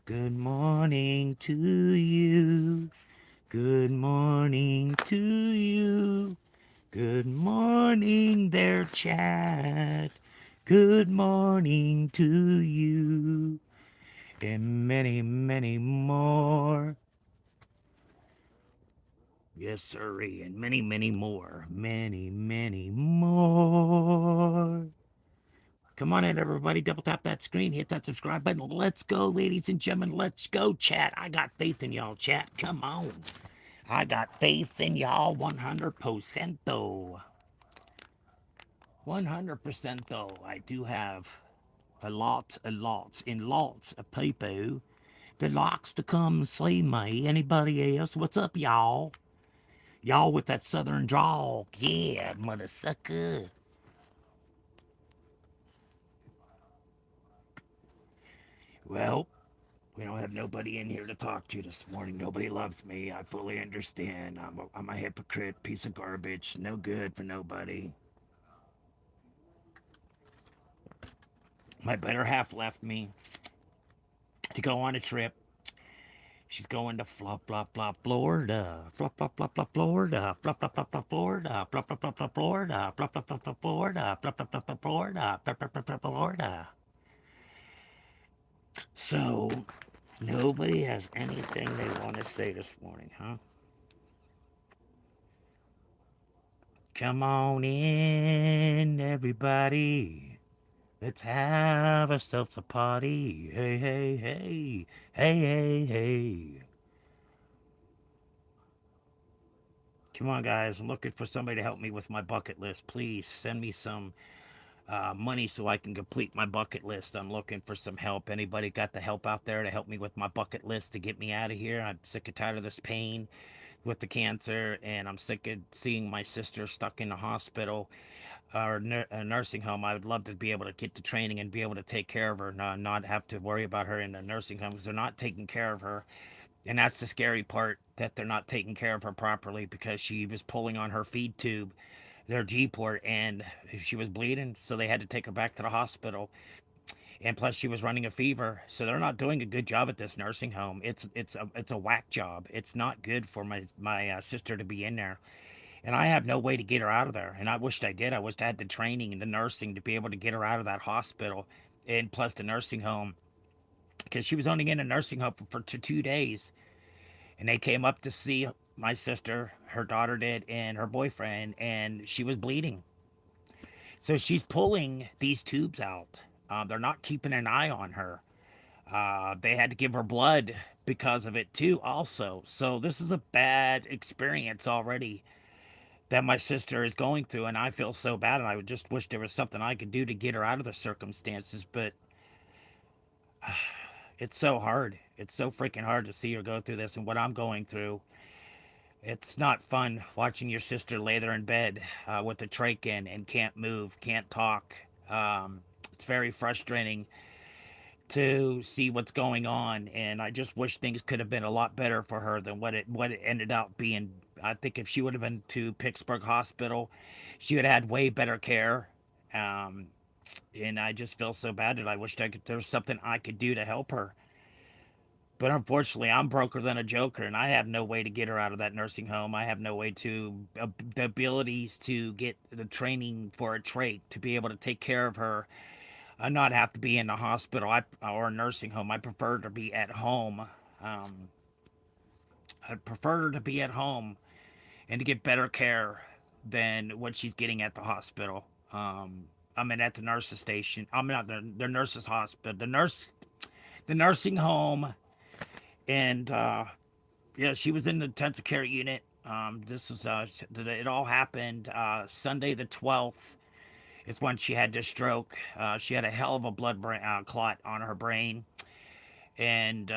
Good morning to you. Good morning to you. Good morning there, Chad. Good morning to you. And many, many more. Yes, sirree. And many, many more. Many, many more. Come on in, everybody. Double tap that screen. Hit that subscribe button. Let's go, ladies and gentlemen. Let's go, chat. I got faith in y'all, chat. Come on. I got faith in y'all 100% though. 100% though. I do have lots of people that likes to come see me. Anybody else? What's up, y'all? Y'all with that southern drawl. Yeah, mother sucker. Well, we don't have nobody in here to talk to this morning. Nobody loves me. I fully understand. I'm a hypocrite, piece of garbage, no good for nobody. My better half left me to go on a trip. She's going to flop, flop, flop, Florida. Flop, flop, flop, flop, Florida. Flop, flop, flop, flop, Florida. Flop, flop, flop, flop, Florida. Flop, flop, flop, flop, Florida. Flop, flop, flop, flop, Florida. Flop, flop, flop, flop, Florida. So, nobody has anything they want to say this morning, huh? Come on in, everybody. Let's have ourselves a party. Hey, hey, hey. Hey, hey, hey. Come on, guys. I'm looking for somebody to help me with my bucket list. Please send me some money so I can complete my bucket list. I'm looking for some help. Anybody got the help out there to help me with my bucket list to get me out of here? I'm sick and tired of this pain with the cancer, and I'm sick of seeing my sister stuck in the hospital or a nursing home. I would love to be able to get to training and be able to take care of her, not have to worry about her in a nursing home because they're not taking care of her. And that's the scary part, that they're not taking care of her properly because she was pulling on her feed tube, their G port, and she was bleeding. So they had to take her back to the hospital. And plus, she was running a fever. So they're not doing a good job at this nursing home. It's a whack job. It's not good for my sister to be in there. And I have no way to get her out of there. And I wished I did. I wished I had the training and the nursing to be able to get her out of that hospital and plus the nursing home because she was only in a nursing home for 2 days. And they came up to see my sister, her daughter did, and her boyfriend, and she was bleeding. So she's pulling these tubes out. They're not keeping an eye on her. They had to give her blood because of it too, also. So this is a bad experience already that my sister is going through, and I feel so bad. And I just wish there was something I could do to get her out of the circumstances, but it's so hard. It's so freaking hard to see her go through this and what I'm going through. It's not fun watching your sister lay there in bed with a trach in and can't move, can't talk. It's very frustrating to see what's going on, and I just wish things could have been a lot better for her than what it ended up being. I think if she would have been to Pittsburgh Hospital, she would have had way better care. Um, and I just feel so bad that I wished there was something I could do to help her. But unfortunately, I'm broker than a joker, and I have no way to get her out of that nursing home. I have no way to the abilities to get the training for a trach to be able to take care of her and not have to be in the hospital or a nursing home. I prefer to be at home. Um, I prefer her to be at home and to get better care than what she's getting at the hospital. I mean, at the nurse's station. I'm not the nurse's hospital. The nursing home, and yeah, she was in the intensive care unit. This was it all happened Sunday the 12th. Is when she had this stroke. She had a hell of a clot on her brain, and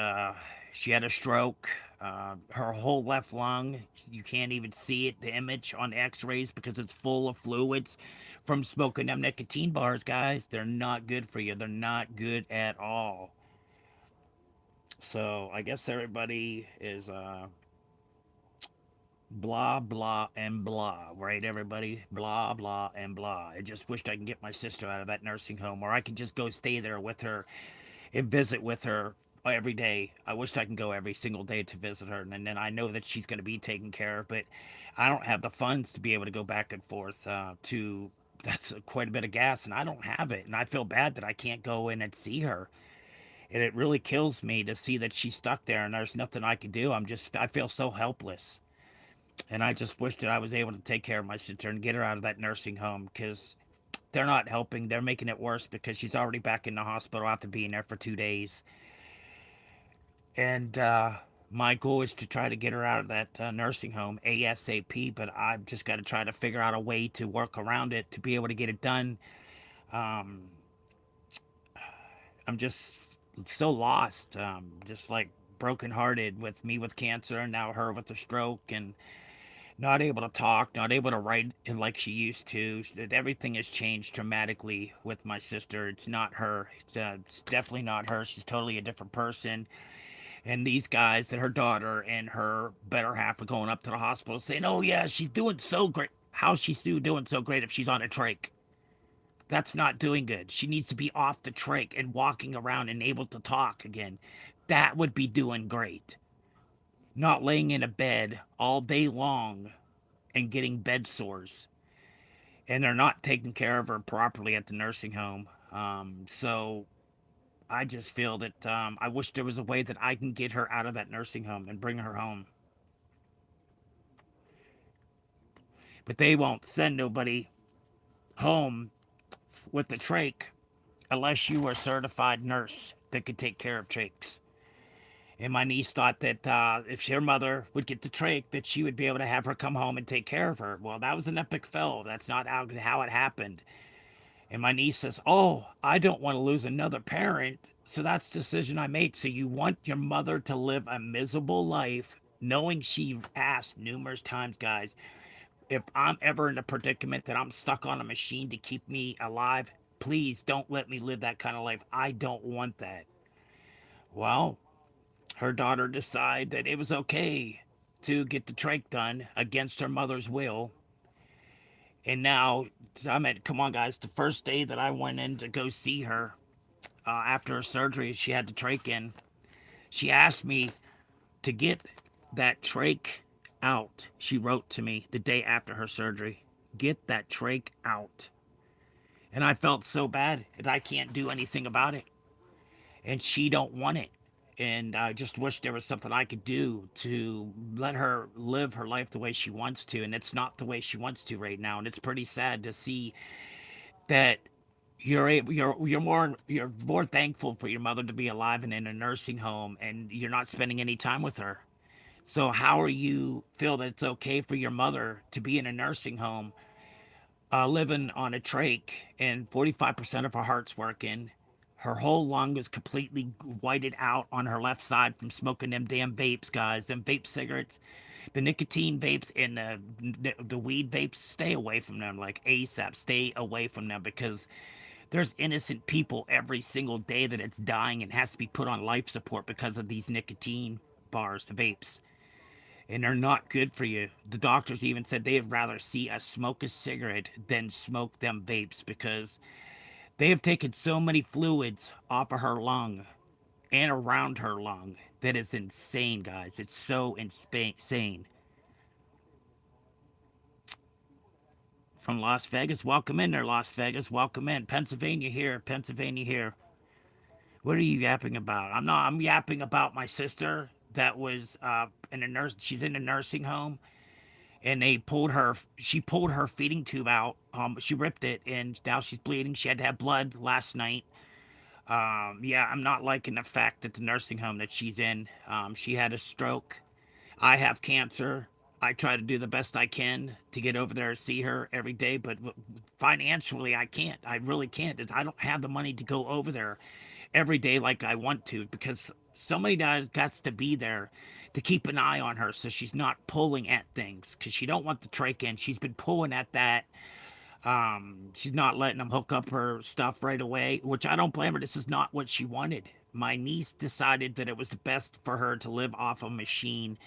she had a stroke. Her whole left lung, you can't even see it, the image on X-rays, because it's full of fluids from smoking them nicotine bars, guys. They're not good for you. They're not good at all. So I guess everybody is blah blah and blah, right? Everybody blah blah and blah. I just wished I could get my sister out of that nursing home, or I could just go stay there with her and visit with her every day. I wish I can go every single day to visit her, and then I know that she's going to be taken care of. But I don't have the funds to be able to go back and forth to. That's quite a bit of gas, and I don't have it. And I feel bad that I can't go in and see her. And it really kills me to see that she's stuck there, and there's nothing I can do. I feel so helpless. And I just wish that I was able to take care of my sister and get her out of that nursing home because they're not helping. They're making it worse because she's already back in the hospital after being there for 2 days. And my goal is to try to get her out of that nursing home ASAP, but I've just got to try to figure out a way to work around it to be able to get it done. Um, I'm just so lost, just like brokenhearted with me with cancer and now her with a stroke and not able to talk, not able to write like she used to. Everything has changed dramatically with my sister. It's not her. It's definitely not her. She's totally a different person. And these guys that her daughter and her better half are going up to the hospital saying, "Oh yeah, she's doing so great." How's she doing so great if she's on a trach? That's not doing good. She needs to be off the trach and walking around and able to talk again. That would be doing great. Not laying in a bed all day long and getting bed sores. And they're not taking care of her properly at the nursing home. So I just feel that I wish there was a way that I can get her out of that nursing home and bring her home. But they won't send nobody home with the trach unless you are a certified nurse that could take care of trachs. And my niece thought that if her mother would get the trach, that she would be able to have her come home and take care of her. Well, that was an epic fail. That's not how it happened. And my niece says, "Oh, I don't want to lose another parent. So that's the decision I made. So you want your mother to live a miserable life, knowing she asked numerous times, guys, if I'm ever in a predicament that I'm stuck on a machine to keep me alive, please don't let me live that kind of life. I don't want that." Well, her daughter decided that it was okay to get the trach done against her mother's will. And now, come on, guys, the first day that I went in to go see her after her surgery, she had the trach in. She asked me to get that trach out. She wrote to me the day after her surgery, "Get that trach out." And I felt so bad that I can't do anything about it. And she don't want it. And I just wish there was something I could do to let her live her life the way she wants to. And it's not the way she wants to right now. And it's pretty sad to see that you're more thankful for your mother to be alive and in a nursing home, and you're not spending any time with her. So how are you feel that it's okay for your mother to be in a nursing home, living on a trach, and 45% of her heart's working? Her whole lung is completely whited out on her left side from smoking them damn vapes, guys. Them vape cigarettes, the nicotine vapes, and the weed vapes. Stay away from them, like ASAP. Stay away from them because there's innocent people every single day that it's dying and has to be put on life support because of these nicotine bars, the vapes. And they're not good for you. The doctors even said they'd rather see us smoke a cigarette than smoke them vapes because they have taken so many fluids off of her lung and around her lung that is insane, guys. It's so insane. From Las Vegas, welcome in there, Las Vegas. Welcome in. Pennsylvania here, Pennsylvania here. What are you yapping about? I'm not. I'm yapping about my sister that was in a nurse. She's in a nursing home, and they pulled her. She pulled her feeding tube out. She ripped it, and now she's bleeding. She had to have blood last night. Yeah, I'm not liking the fact that the nursing home that she's in. She had a stroke. I have cancer. I try to do the best I can to get over there and see her every day, but financially, I can't. I really can't. I don't have the money to go over there every day like I want to because somebody got to be there to keep an eye on her so she's not pulling at things because she don't want the trach in. She's been pulling at that. She's not letting them hook up her stuff right away, which I don't blame her. This is not what she wanted. My niece decided that it was the best for her to live off a machine,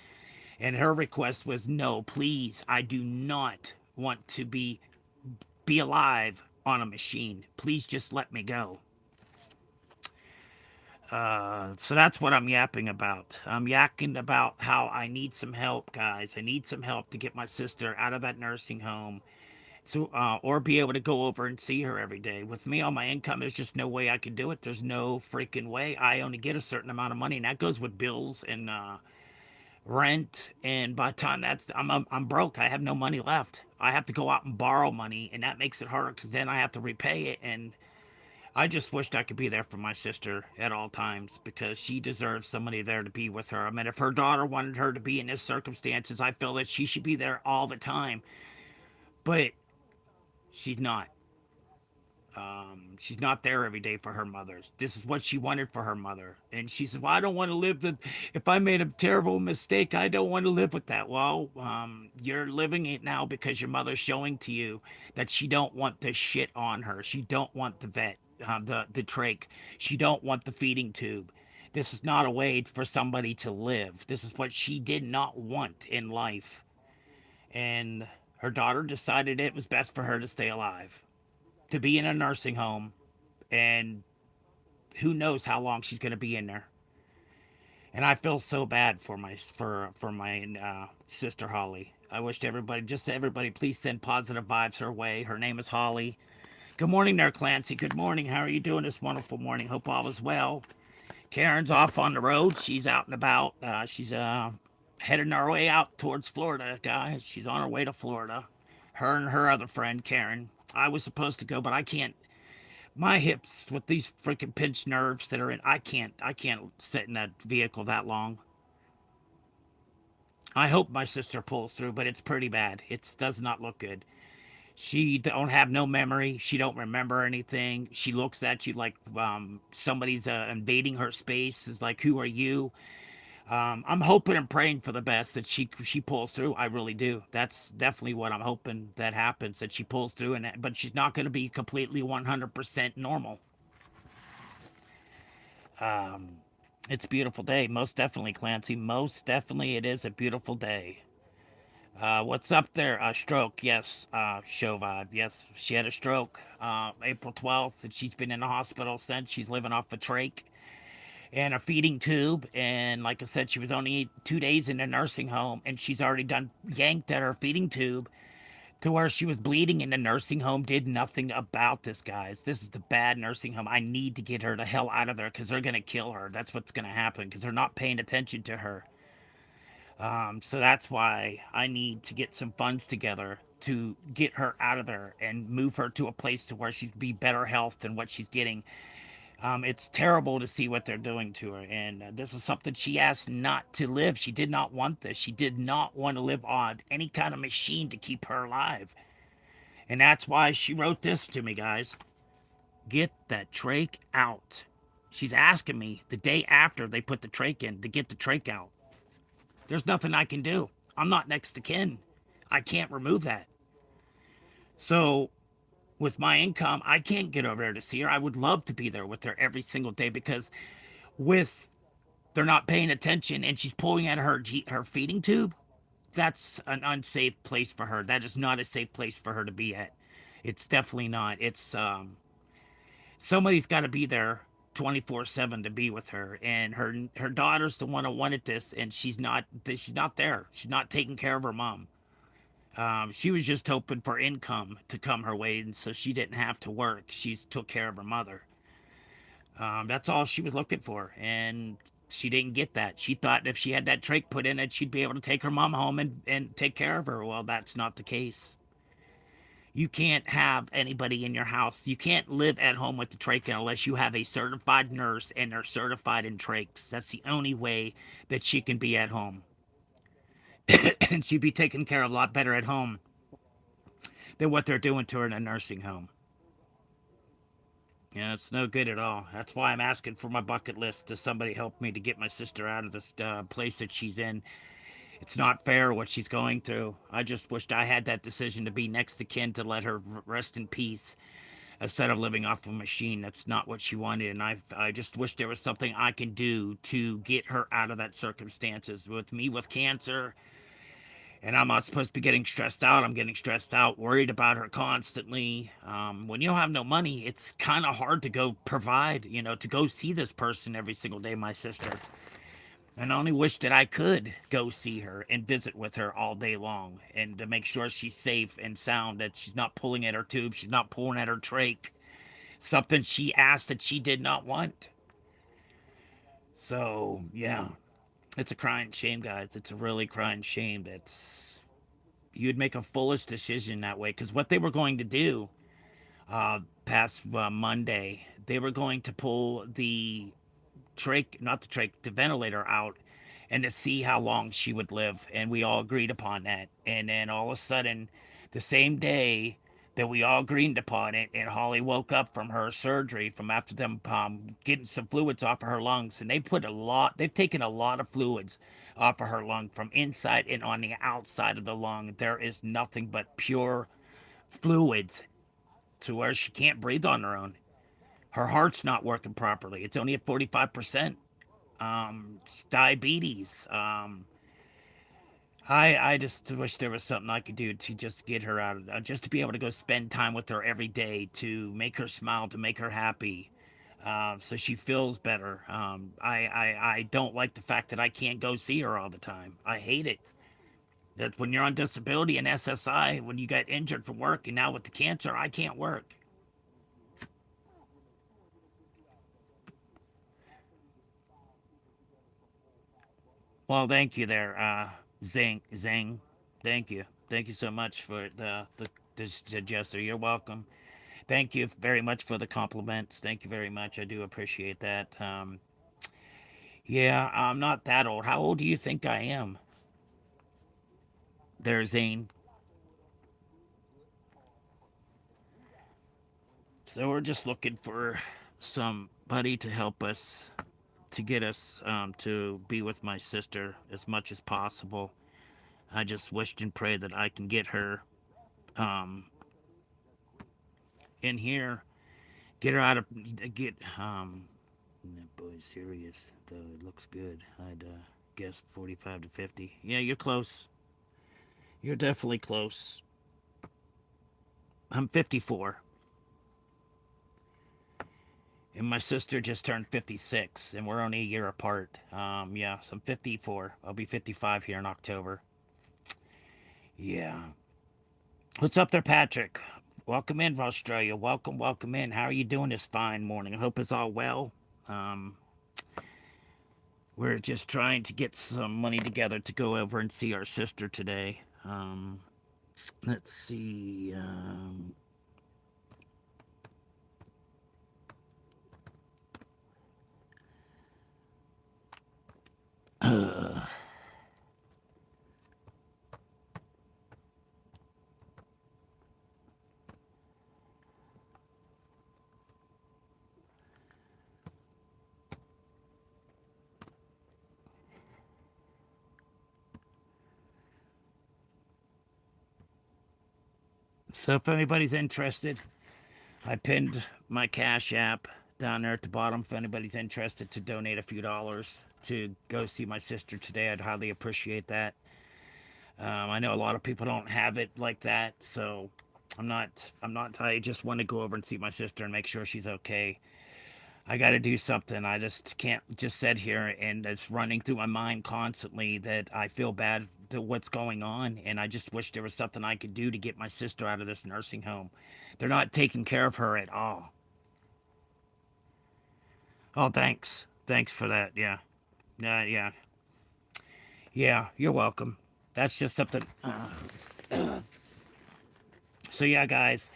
and her request was, "No, please, I do not want to be alive on a machine. Please just let me go." So that's what I'm yapping about. I'm yakking about how I need some help, guys. I need some help to get my sister out of that nursing home, so or be able to go over and see her every day. With me on my income, there's just no way I could do it. There's no freaking way. I only get a certain amount of money, and that goes with bills and rent. And by the time I'm broke. I have no money left. I have to go out and borrow money, and that makes it harder because then I have to repay it. And I just wished I could be there for my sister at all times because she deserves somebody there to be with her. I mean, if her daughter wanted her to be in this circumstances, I feel that she should be there all the time. But she's not. She's not there every day for her mother's. This is what she wanted for her mother. And she said, well, I don't want to live the, if I made a terrible mistake, I don't want to live with that. Well, you're living it now because your mother's showing to you that she don't want the shit on her. She don't want the vet, the trach. She don't want the feeding tube. This is not a way for somebody to live. This is what she did not want in life. And her daughter decided it was best for her to stay alive, to be in a nursing home, and who knows how long she's going to be in there. And I feel so bad for my sister Holly. I wish everybody, just everybody, please send positive vibes her way. Her name is Holly. Good morning there, Clancy. Good morning. How are you doing this wonderful morning? Hope all is well. Karen's off on the road. She's out and about. She's heading our way out towards Florida, guys. She's on her way to Florida. Her and her other friend, Karen. I was supposed to go, but I can't. My hips with these freaking pinched nerves that are in, I can't sit in that vehicle that long. I hope my sister pulls through, but it's pretty bad. It does not look good. She don't have no memory. She don't remember anything. She looks at you like somebody's invading her space. Is like, who are you? I'm hoping and praying for the best that she pulls through. I really do. That's definitely what I'm hoping that happens. That she pulls through, and but she's not going to be completely 100% normal. It's a beautiful day. Most definitely, Clancy. Most definitely, it is a beautiful day. What's up there? Stroke. Yes. Show vibe. Yes. She had a stroke April 12th, and she's been in the hospital since. She's living off a trach and a feeding tube. And like I said, she was only 2 days in a nursing home, and she's already done yanked at her feeding tube to where she was bleeding in the nursing home. Did nothing about this, guys. This is the bad nursing home. I need to get her the hell out of there because they're going to kill her. That's what's going to happen because they're not paying attention to her. So that's why I need to get some funds together to get her out of there and move her to a place to where she's be better health than what she's getting. It's terrible to see what they're doing to her, and this is something she asked not to live. She did not want this. She did not want to live on any kind of machine to keep her alive. And that's why she wrote this to me, guys. Get that trach out. She's asking me the day after they put the trach in to get the trach out. There's nothing I can do. I'm not next to kin. I can't remove that. So, with my income, I can't get over there to see her. I would love to be there with her every single day because with they're not paying attention and she's pulling at her feeding tube, that's an unsafe place for her. That is not a safe place for her to be at. It's definitely not. It's somebody's got to be there 24/7 to be with her, and her daughter's the one who wanted this, and she's not there. She's not taking care of her mom. She was just hoping for income to come her way, and so she didn't have to work. She took care of her mother. That's all she was looking for, and she didn't get that. She thought if she had that trach put in it, she'd be able to take her mom home and take care of her. Well, that's not the case. You can't have anybody in your house. You can't live at home with the trach unless you have a certified nurse and they're certified in trachs. That's the only way that she can be at home. And she'd be taken care of a lot better at home than what they're doing to her in a nursing home. Yeah, it's no good at all. That's why I'm asking for my bucket list. Does somebody help me to get my sister out of this place that she's in? It's not fair what she's going through. I just wished I had that decision to be next to kin to let her rest in peace instead of living off a machine. That's not what she wanted, and I just wish there was something I can do to get her out of that circumstances. With me with cancer, And I'm not supposed to be getting stressed out. I'm getting stressed out, worried about her constantly. When you don't have no money, it's kind of hard to go provide, to go see this person every single day, my sister. And I only wish that I could go see her and visit with her all day long and to make sure she's safe and sound, that she's not pulling at her tube, she's not pulling at her trach, something she asked that she did not want. So, yeah, it's a crying shame, guys. It's a really crying shame that you'd make a foolish decision that way. Because what they were going to do past Monday, they were going to pull the trach, not the trach, the ventilator out and to see how long she would live. And we all agreed upon that. And then all of a sudden, the same day that we all agreed upon it, and Holly woke up from her surgery from after them getting some fluids off of her lungs. And they've taken a lot of fluids off of her lung from inside and on the outside of the lung. There is nothing but pure fluids to where she can't breathe on her own. Her heart's not working properly. It's only at 45%. Diabetes. I just wish there was something I could do to just get her out of just to be able to go spend time with her every day, to make her smile, to make her happy, so she feels better. I don't like the fact that I can't go see her all the time. I hate it. That when you're on disability and SSI, when you got injured from work, and now with the cancer, I can't work. Well, thank you there, Zing. Thank you so much for the suggestion. You're welcome. Thank you very much for the compliments. Thank you very much. I do appreciate that. Yeah, I'm not that old. How old do you think I am? There, Zane. So we're just looking for somebody to help us, to get us to be with my sister as much as possible. I just wished and prayed that I can get her um, in here, get her out of get that boy's serious though. It looks good. I'd guess 45 to 50. Yeah, you're close. You're definitely close. I'm 54, and my sister just turned 56, and we're only a year apart. Yeah, so I'm 54. I'll be 55 here in October. Yeah. What's up there, Patrick? Welcome in, Australia. Welcome in. How are you doing this fine morning? I hope it's all well. Um, we're just trying to get some money together to go over and see our sister today. Let's see. So if anybody's interested, I pinned my Cash App down there at the bottom. If anybody's interested to donate a few dollars to go see my sister today, I'd highly appreciate that. I know a lot of people don't have it like that, so I'm not. I'm not. I just want to go over and see my sister and make sure she's okay. I got to do something. I just can't just sit here, and it's running through my mind constantly that I feel bad to what's going on, and I just wish there was something I could do to get my sister out of this nursing home. They're not taking care of her at all. Oh, thanks. Thanks for that. Yeah. Yeah. Yeah. You're welcome. That's just something. So yeah, guys,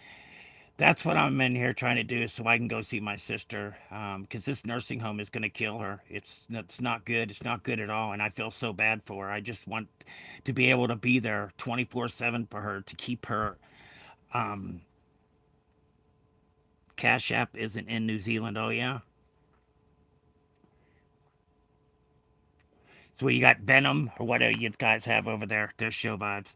that's what I'm in here trying to do, so I can go see my sister. Because this nursing home is going to kill her. It's not good. It's not good at all, and I feel so bad for her. I just want to be able to be there 24/7 for her, to keep her. Um, Cash App isn't in New Zealand. Oh yeah. So you got Venom or whatever you guys have over there. There's show vibes.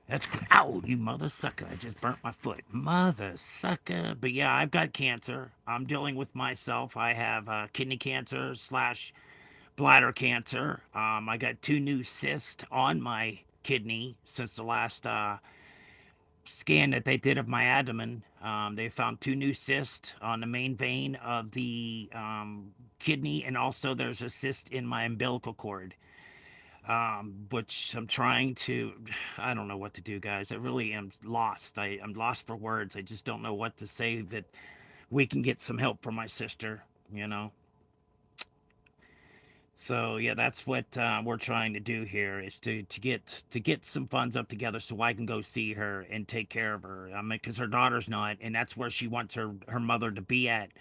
That's ow, you mother sucker! I just burnt my foot, mother sucker. But yeah, I've got cancer. I'm dealing with myself. I have kidney cancer slash bladder cancer. I got two new cysts on my kidney since the last scan that they did of my abdomen. They found two new cysts on the main vein of the kidney, and also there's a cyst in my umbilical cord, which I'm trying to. I don't know what to do, guys. I really am lost. I'm lost for words. I just don't know what to say that we can get some help from my sister, you know? So yeah, that's what we're trying to do here is to get some funds up together so I can go see her and take care of her. I mean, because her daughter's not, and that's where she wants her mother to be at.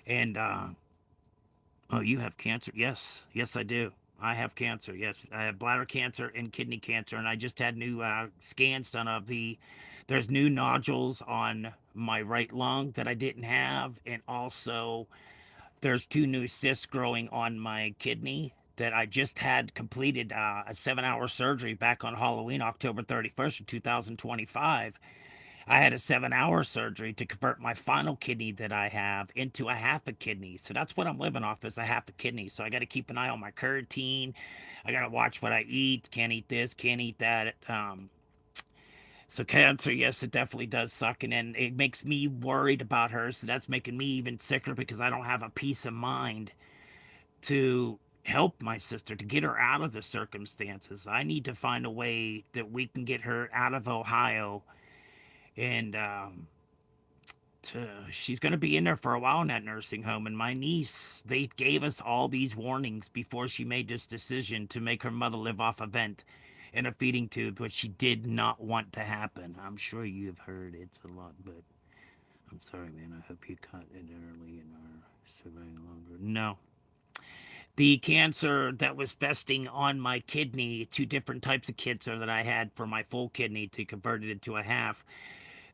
And oh, you have cancer? Yes, yes, I do. I have cancer. Yes, I have bladder cancer and kidney cancer, and I just had new scans done of the. There's new nodules on my right lung that I didn't have, and also there's two new cysts growing on my kidney that I just had completed a 7 hour surgery back on Halloween, October 31st of 2025. I had a 7 hour surgery to convert my final kidney that I have into a half a kidney. So that's what I'm living off is a half a kidney. So I got to keep an eye on my creatine. I got to watch what I eat. Can't eat this, can't eat that. So cancer, yes, it definitely does suck, and then it makes me worried about her. So that's making me even sicker because I don't have a peace of mind to help my sister to get her out of the circumstances. I need to find a way that we can get her out of Ohio, and she's going to be in there for a while in that nursing home. And my niece, they gave us all these warnings before she made this decision to make her mother live off a vent in a feeding tube, which she did not want to happen. I'm sure you've heard it's a lot, but I'm sorry, man. I hope you caught it early and are surviving longer. No, the cancer that was festing on my kidney, two different types of cancer that I had for my full kidney to convert it into a half.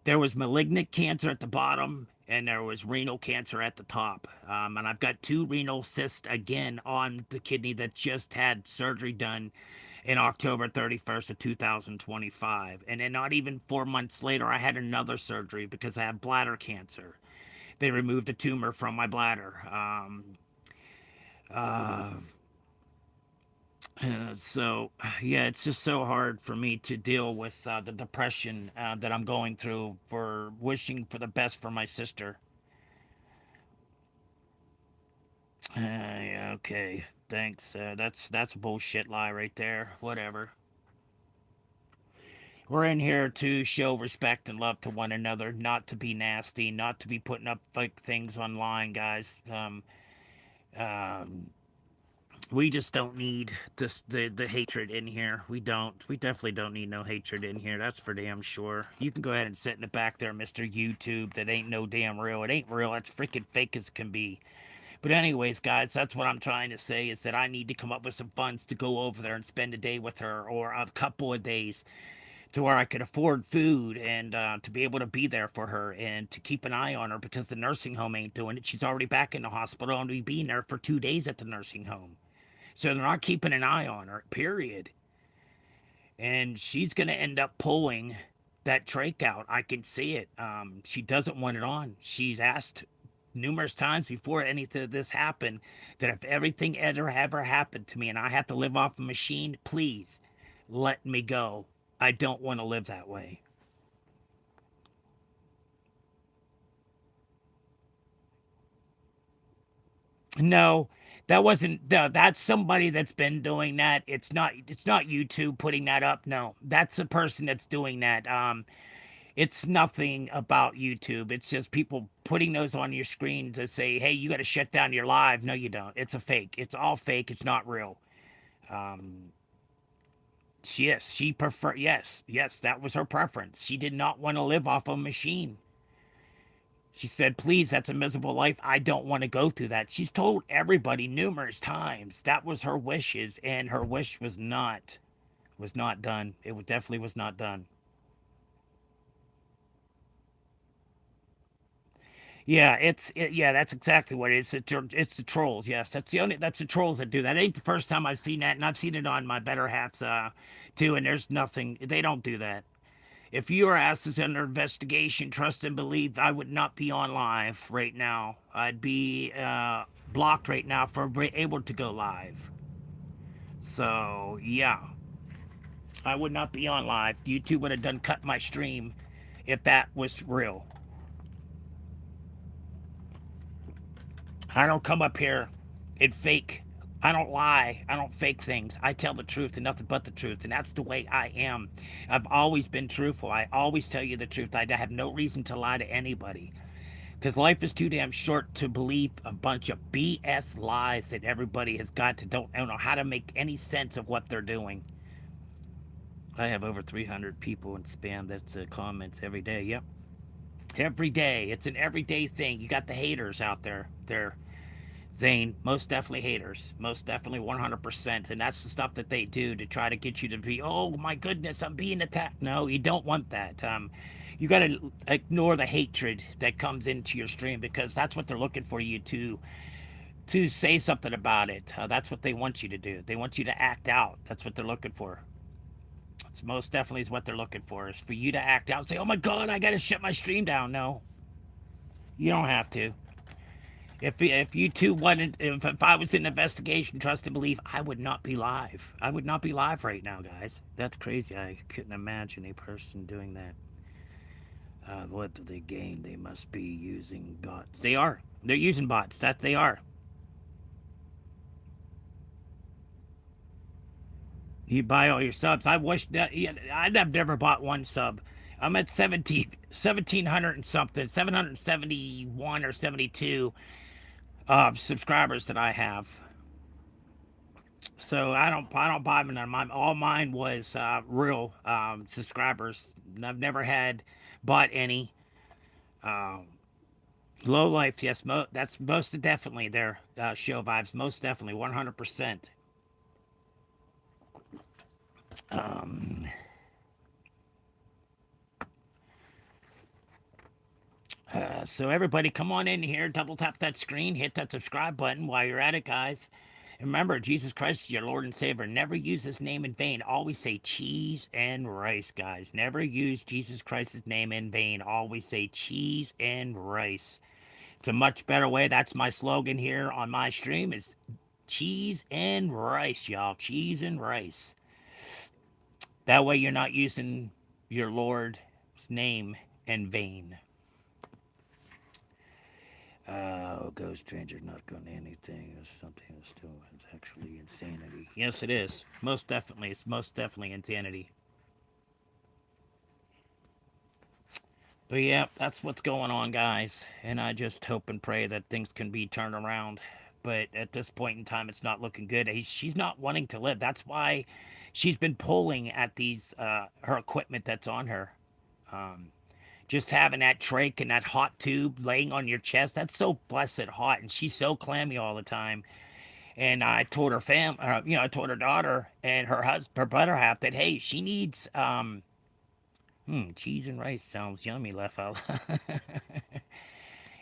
There was malignant cancer at the bottom, and there was renal cancer at the top. And I've got two renal cysts again on the kidney that just had surgery done in October 31st of 2025. And then not even 4 months later, I had another surgery because I had bladder cancer. They removed a tumor from my bladder. Uh, so yeah, it's just so hard for me to deal with the depression that I'm going through for wishing for the best for my sister. Yeah, okay, thanks. That's a bullshit lie right there. Whatever. We're in here to show respect and love to one another, not to be nasty, not to be putting up fake things online, guys. Um, we just don't need the hatred in here. We don't. We definitely don't need no hatred in here. That's for damn sure. You can go ahead and sit in the back there, Mr. YouTube. That ain't no damn real. It ain't real. That's freaking fake as can be. But anyways, guys, that's what I'm trying to say is that I need to come up with some funds to go over there and spend a day with her or a couple of days to where I could afford food and to be able to be there for her and to keep an eye on her because the nursing home ain't doing it. She's already back in the hospital and we being there for 2 days at the nursing home. So they're not keeping an eye on her, period. And she's going to end up pulling that trach out. I can see it. She doesn't want it on. She's asked numerous times before anything of this happened that if everything ever happened to me and I have to live off a machine, please let me go. I don't want to live that way. No, that wasn't. No, that's somebody that's been doing that. It's not YouTube putting that up. No, that's a person that's doing that. It's nothing about YouTube. It's just people putting those on your screen to say, "Hey, you got to shut down your live." No, you don't. It's a fake. It's all fake. It's not real. Um, yes, she prefer. Yes, yes, that was her preference. She did not want to live off a machine. She said, "Please, that's a miserable life. I don't want to go through that." She's told everybody numerous times that was her wishes, and her wish was not done. It definitely was not done. Yeah, yeah, that's exactly what it is. It's the trolls. Yes, that's the trolls that do that. It ain't the first time I've seen that, and I've seen it on my better halves too. And there's nothing. They don't do that. If your ass is under investigation, trust and believe, I would not be on live right now. I'd be blocked right now from being able to go live. So yeah, I would not be on live. YouTube would have done cut my stream if that was real. I don't come up here and fake. I don't lie. I don't fake things. I tell the truth and nothing but the truth. And that's the way I am. I've always been truthful. I always tell you the truth. I have no reason to lie to anybody. Because life is too damn short to believe a bunch of BS lies that everybody has got to don't know how to make any sense of what they're doing. I have over 300 people in spam that's comments every day. Yep. Every day. It's an everyday thing. You got the haters out there. They're Zane, most definitely haters, most definitely 100%. And that's the stuff that they do to try to get you to be, oh my goodness, I'm being attacked. No, you don't want that. You got to ignore the hatred that comes into your stream because that's what they're looking for you to say something about it. That's what they want you to do. They want you to act out. That's what they're looking for. It's most definitely is what they're looking for is for you to act out and say, oh my God, I got to shut my stream down. No, you don't have to. If you two wanted, if I was in investigation, trust and believe, I would not be live. I would not be live right now, guys. That's crazy. I couldn't imagine a person doing that. What do they gain? They must be using bots. They are. They're using bots. That they are. You buy all your subs. I wish that I'd have never bought one sub. I'm at 1,700 and something, 771 or 72 subscribers that I have. So I don't buy them. All mine was real subscribers. I've never had bought any. Um, Low life, yes, that's most definitely their show vibes. Most definitely, 100%. Um, so everybody, come on in here. Double tap that screen. Hit that subscribe button while you're at it, guys. And remember, Jesus Christ is your Lord and Savior. Never use his name in vain. Always say cheese and rice, guys. Never use Jesus Christ's name in vain. Always say cheese and rice. It's a much better way. That's my slogan here on my stream is cheese and rice, y'all. Cheese and rice. That way you're not using your Lord's name in vain. Ghost stranger not going to anything or something that's still it's actually insanity. Yes, it is. Most definitely. It's most definitely insanity. But yeah, that's what's going on, guys. And I just hope and pray that things can be turned around. But at this point in time, it's not looking good. She's not wanting to live. That's why she's been pulling at these her equipment that's on her. Um, just having that trach and that hot tube laying on your chest, that's so blessed hot. And she's so clammy all the time. And I told I told her daughter and her husband, her better half, that hey, she needs cheese and rice sounds yummy. Left out.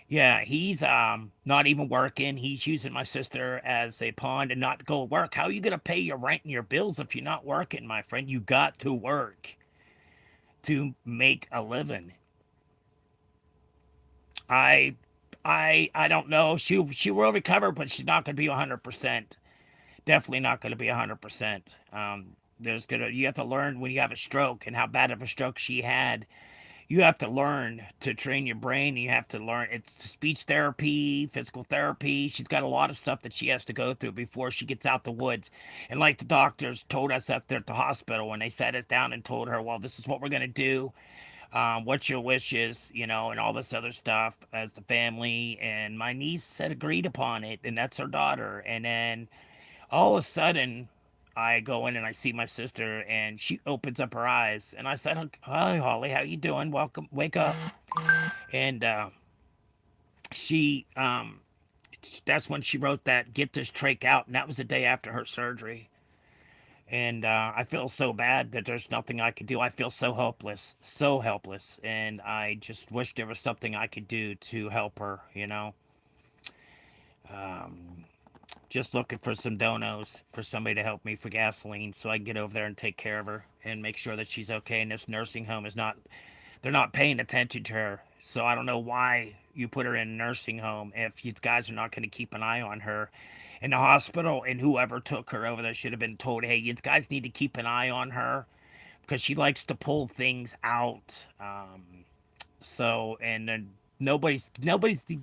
Yeah, he's not even working. He's using my sister as a pawn to not go work. How are you gonna pay your rent and your bills if you're not working, my friend? You got to work to make a living. I I don't know. She will recover, but she's not gonna be 100%. Definitely not gonna be 100%. There's gonna you have to learn when you have a stroke and how bad of a stroke she had. You have to learn to train your brain. You have to learn it's speech therapy, physical therapy. She's got a lot of stuff that she has to go through before she gets out the woods. And like the doctors told us up there at the hospital when they sat us down and told her, well, this is what we're gonna do. What's your wishes, and all this other stuff as the family. And my niece had agreed upon it, and that's her daughter. And then all of a sudden, I go in and I see my sister, and she opens up her eyes, and I said, "Hi, Holly, how you doing? Welcome, wake up." And she, that's when she wrote that "Get this trach out," and that was the day after her surgery. And I feel so bad that there's nothing I could do. I feel so helpless, and I just wish there was something I could do to help her. Um, just looking for some donos for somebody to help me for gasoline so I can get over there and take care of her and make sure that she's okay. And this nursing home is not, they're not paying attention to her. So I don't know why you put her in a nursing home if you guys are not going to keep an eye on her. And the hospital and whoever took her over there should have been told, hey, you guys need to keep an eye on her because she likes to pull things out. And then nobody's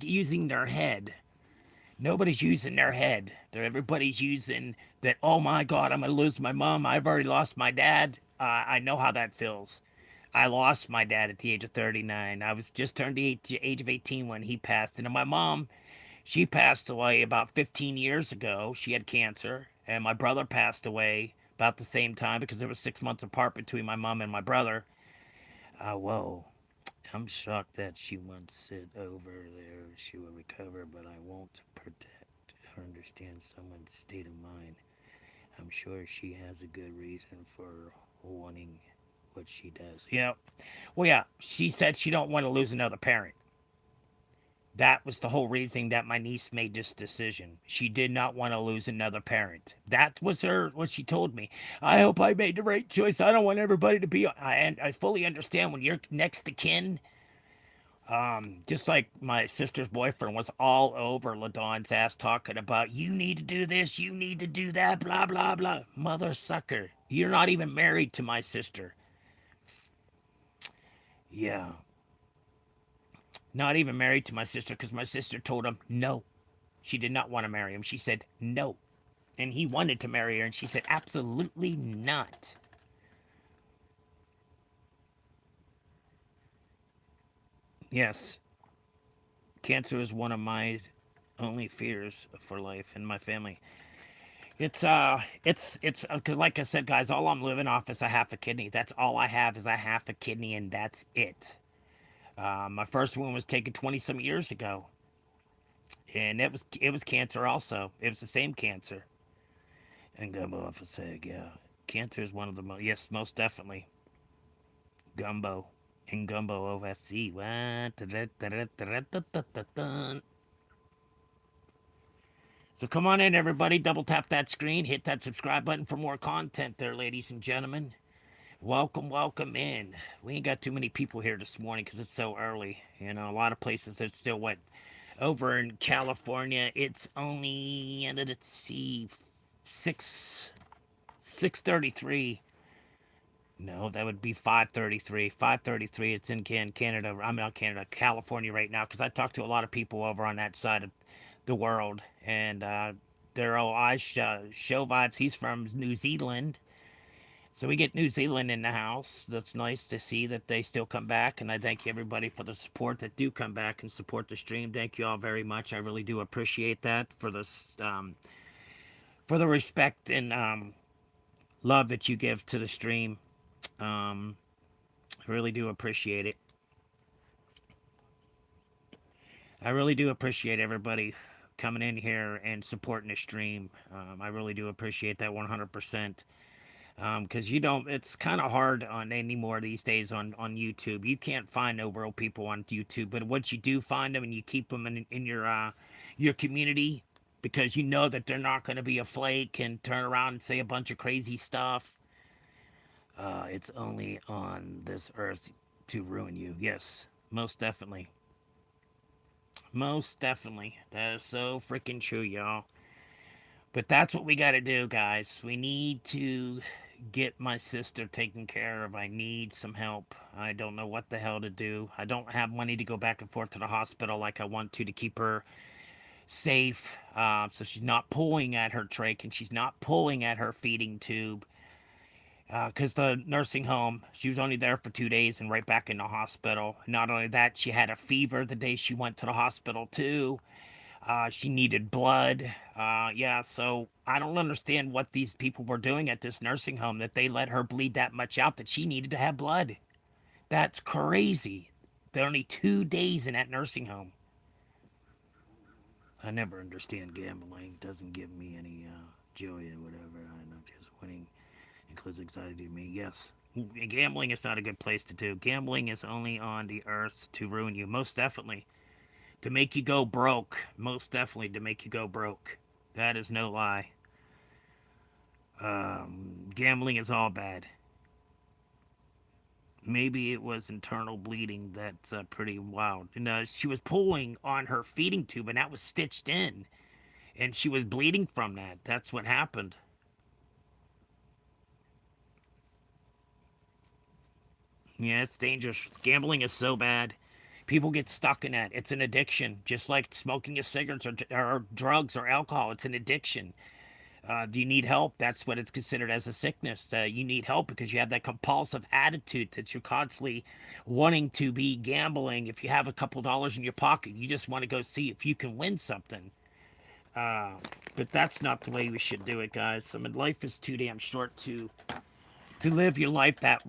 using their head. Nobody's using their head. Everybody's using that. Oh my God, I'm gonna lose my mom. I've already lost my dad. I know how that feels. I lost my dad at the age of 39. I was just turned the age of 18 when he passed. And my mom, she passed away about 15 years ago. She had cancer. And my brother passed away about the same time because there was 6 months apart between my mom and my brother. Whoa. I'm shocked that she once said over there she will recover, but I won't protect or understand someone's state of mind. I'm sure she has a good reason for wanting what she does. Yeah. Well, yeah. She said she don't want to lose another parent. That was the whole reason that my niece made this decision. She did not want to lose another parent. That was her what she told me. I hope I made the right choice. I don't want everybody to be. I fully understand when you're next to kin. Just like my sister's boyfriend was all over LaDon's ass talking about you need to do this, you need to do that, blah blah blah. Mother sucker. You're not even married to my sister. Yeah. Not even married to my sister because my sister told him no. She did not want to marry him. She said no. And he wanted to marry her, and she said absolutely not. Yes, cancer is one of my only fears for life and my family. Cause like I said, guys, all I'm living off is a half a kidney. That's all I have is a half a kidney, and that's it. My first one was taken 20 some years ago, and it was cancer also. It was the same cancer. And gumbo off a seg, yeah. Cancer is one of the most, yes, most definitely. Gumbo. And gumbo OFC. What? So come on in, everybody. Double tap that screen. Hit that subscribe button for more content there, ladies and gentlemen. Welcome, welcome in. We ain't got too many people here this morning because it's so early. You know, a lot of places it's still what over in California. It's only let's see, 6:33. No, that would be 5:33. 5:33. It's in Canada. I'm not Canada, California right now because I talked to a lot of people over on that side of the world, and they're all eyes show vibes. He's from New Zealand. So we get New Zealand in the house. That's nice to see that they still come back, and I thank everybody for the support that do come back and support the stream. Thank you all very much. I really do appreciate that for the respect and love that you give to the stream. Um, I really do appreciate it. I really do appreciate everybody coming in here and supporting the stream. I really do appreciate that 100%. Because you don't, it's kind of hard on anymore these days on YouTube. You can't find no real people on YouTube, but once you do find them and you keep them in your community, because you know that they're not going to be a flake and turn around and say a bunch of crazy stuff. It's only on this earth to ruin you. Yes, most definitely. Most definitely. That is so freaking true, y'all. But that's what we got to do, guys. We need to get my sister taken care of. I need some help. I don't know what the hell to do. I don't have money to go back and forth to the hospital like I want to keep her safe. So she's not pulling at her trach and she's not pulling at her feeding tube. Because the nursing home, she was only there for 2 days and right back in the hospital. Not only that, she had a fever the day she went to the hospital, too. She needed blood. Yeah, so I don't understand what these people were doing at this nursing home that they let her bleed that much out that she needed to have blood. That's crazy. They're only 2 days in that nursing home. I never understand gambling. It doesn't give me any joy or whatever. I know just winning includes anxiety to me. Yes. Gambling is not a good place to do. Gambling is only on the earth to ruin you. Most definitely. To make you go broke. Most definitely to make you go broke. That is no lie. Gambling is all bad. Maybe it was internal bleeding. That's pretty wild. And she was pulling on her feeding tube, and that was stitched in, and she was bleeding from that. That's what happened. Yeah, it's dangerous. Gambling is so bad. People get stuck in that. It's an addiction, just like smoking a cigarette or drugs or alcohol. It's an addiction. Do you need help? That's what it's considered as a sickness. You need help because you have that compulsive attitude that you're constantly wanting to be gambling. If you have a couple dollars in your pocket, you just want to go see if you can win something. Uh, but that's not the way we should do it, guys. I mean, life is too damn short to live your life that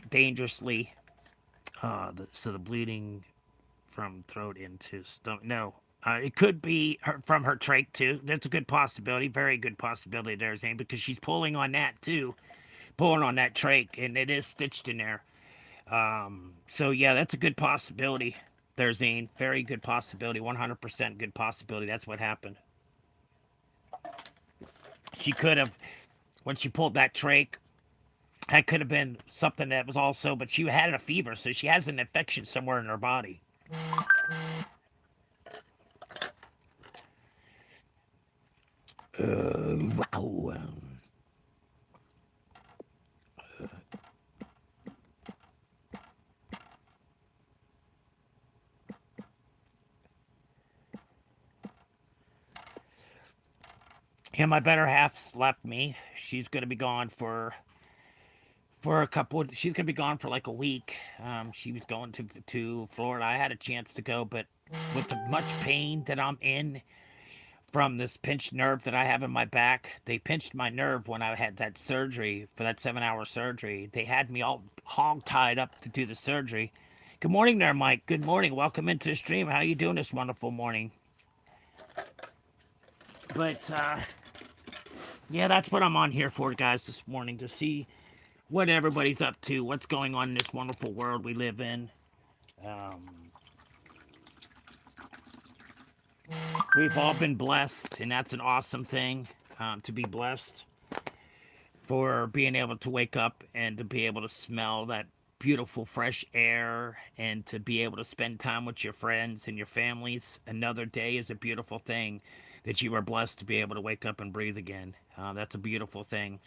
dangerously. So the bleeding from throat into stomach. No, it could be from her trach too. That's a good possibility, very good possibility there, Zane, because she's pulling on that too, pulling on that trach, and it is stitched in there. So yeah, that's a good possibility there, Zane. Very good possibility, 100% good possibility. That's what happened. She could have, when she pulled that trach, that could have been something that was also, but she had a fever, so she has an infection somewhere in her body. Wow. Yeah, my better half's left me. She's gonna be gone for a couple. She's gonna be gone for like a week. She was going to Florida. I had a chance to go, but with the much pain that I'm in from this pinched nerve that I have in my back, they pinched my nerve when I had that surgery for that 7 hour surgery. They had me all hog tied up to do the surgery. Good morning there, Mike. Good morning. Welcome into the stream. How you doing this wonderful morning? But yeah, that's what I'm on here for, guys, this morning to see what everybody's up to, what's going on in this wonderful world we live in. Um, we've all been blessed, and that's an awesome thing to be blessed for being able to wake up and to be able to smell that beautiful fresh air and to be able to spend time with your friends and your families. Another day is a beautiful thing that you are blessed to be able to wake up and breathe again. That's a beautiful thing.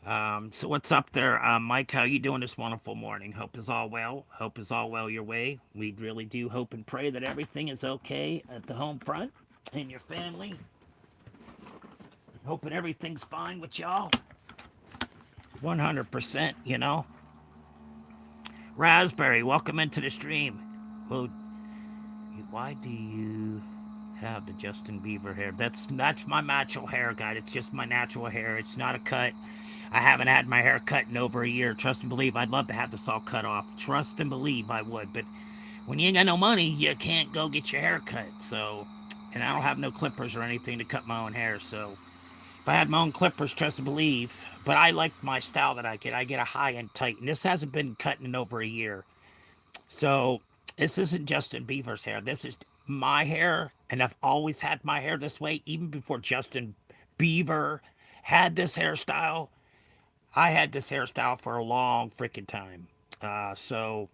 So what's up there, Mike? How you doing this wonderful morning? Hope is all well. Hope is all well your way. We really do hope and pray that everything is okay at the home front and your family. Hoping everything's fine with y'all. 100%, you know. Raspberry, welcome into the stream. Well, why do you have the Justin Bieber hair? That's my natural hair, guy. It's just my natural hair. It's not a cut. I haven't had my hair cut in over a year. Trust and believe, I'd love to have this all cut off. Trust and believe I would, but when you ain't got no money, you can't go get your hair cut. So, and I don't have no clippers or anything to cut my own hair. So, if I had my own clippers, trust and believe. But I like my style that I get. I get a high and tight, and this hasn't been cut in over a year. So, this isn't Justin Bieber's hair. This is my hair, and I've always had my hair this way, even before Justin Bieber had this hairstyle. I had this hairstyle for a long freaking time. So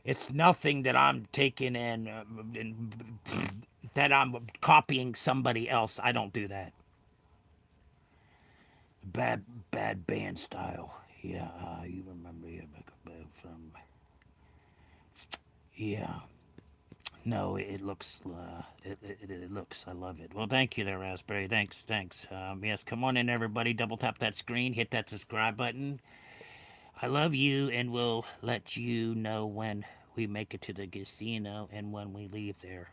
it's nothing that I'm taking and that I'm copying somebody else. I don't do that. Bad band style. Yeah, you remember from. Yeah. No, it looks. It looks. I love it. Well, thank you there, Raspberry. Thanks. Yes, come on in, everybody. Double tap that screen. Hit that subscribe button. I love you, and we'll let you know when we make it to the casino and when we leave there.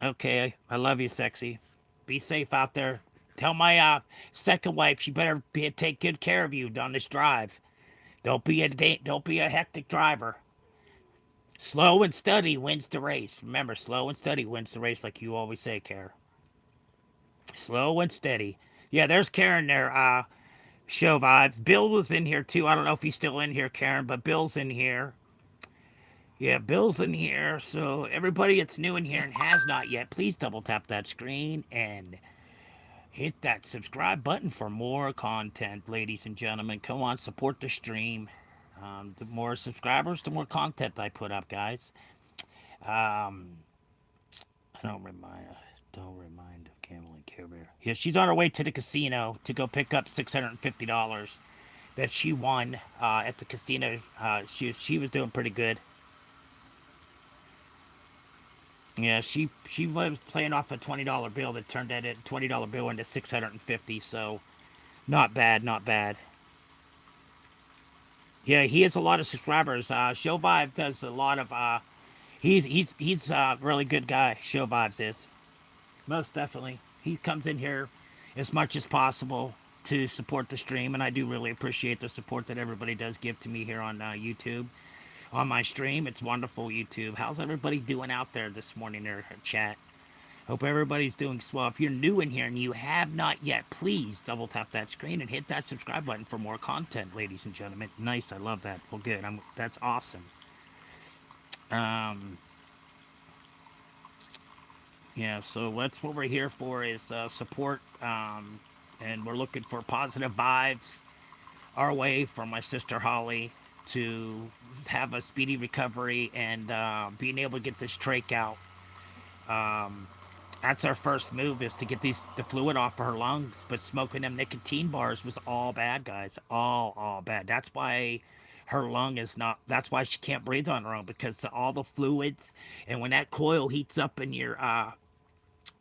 Okay, I love you, sexy. Be safe out there. Tell my second wife she better take good care of you on this drive. Don't be a hectic driver. Slow and steady wins the race. Remember, slow and steady wins the race, like you always say, Kara. Slow and steady. Yeah, there's Karen there. Show vibes. Bill was in here too. I don't know if he's still in here, Karen, but Bill's in here. Yeah, Bill's in here. So everybody that's new in here and has not yet, please double tap that screen and hit that subscribe button for more content, ladies and gentlemen. Come on, support the stream. The more subscribers, the more content I put up, guys. Um, I don't remind of gambling Care Bear. Yeah, she's on her way to the casino to go pick up $650 that she won at the casino. She was doing pretty good. Yeah, she was playing off a $20 bill that turned that $20 bill into 650. So not bad, not bad. Yeah, he has a lot of subscribers. Show Vibe does a lot of. He's a really good guy. Show Vibes is most definitely. He comes in here as much as possible to support the stream, and I do really appreciate the support that everybody does give to me here on YouTube. On my stream, it's wonderful. YouTube. How's everybody doing out there this morning in chat? Hope everybody's doing swell. If you're new in here and you have not yet, please double tap that screen and hit that subscribe button for more content, ladies and gentlemen. Nice, I love that. Well, good. That's awesome. Um, yeah. So that's what we're here for is support, and we're looking for positive vibes our way for my sister Holly to have a speedy recovery and being able to get this trach out. Um, That's our first move is to get the fluid off of her lungs. But smoking them nicotine bars was all bad, guys. All bad. That's why her lung is not. That's why she can't breathe on her own because all the fluids and when that coil heats up in your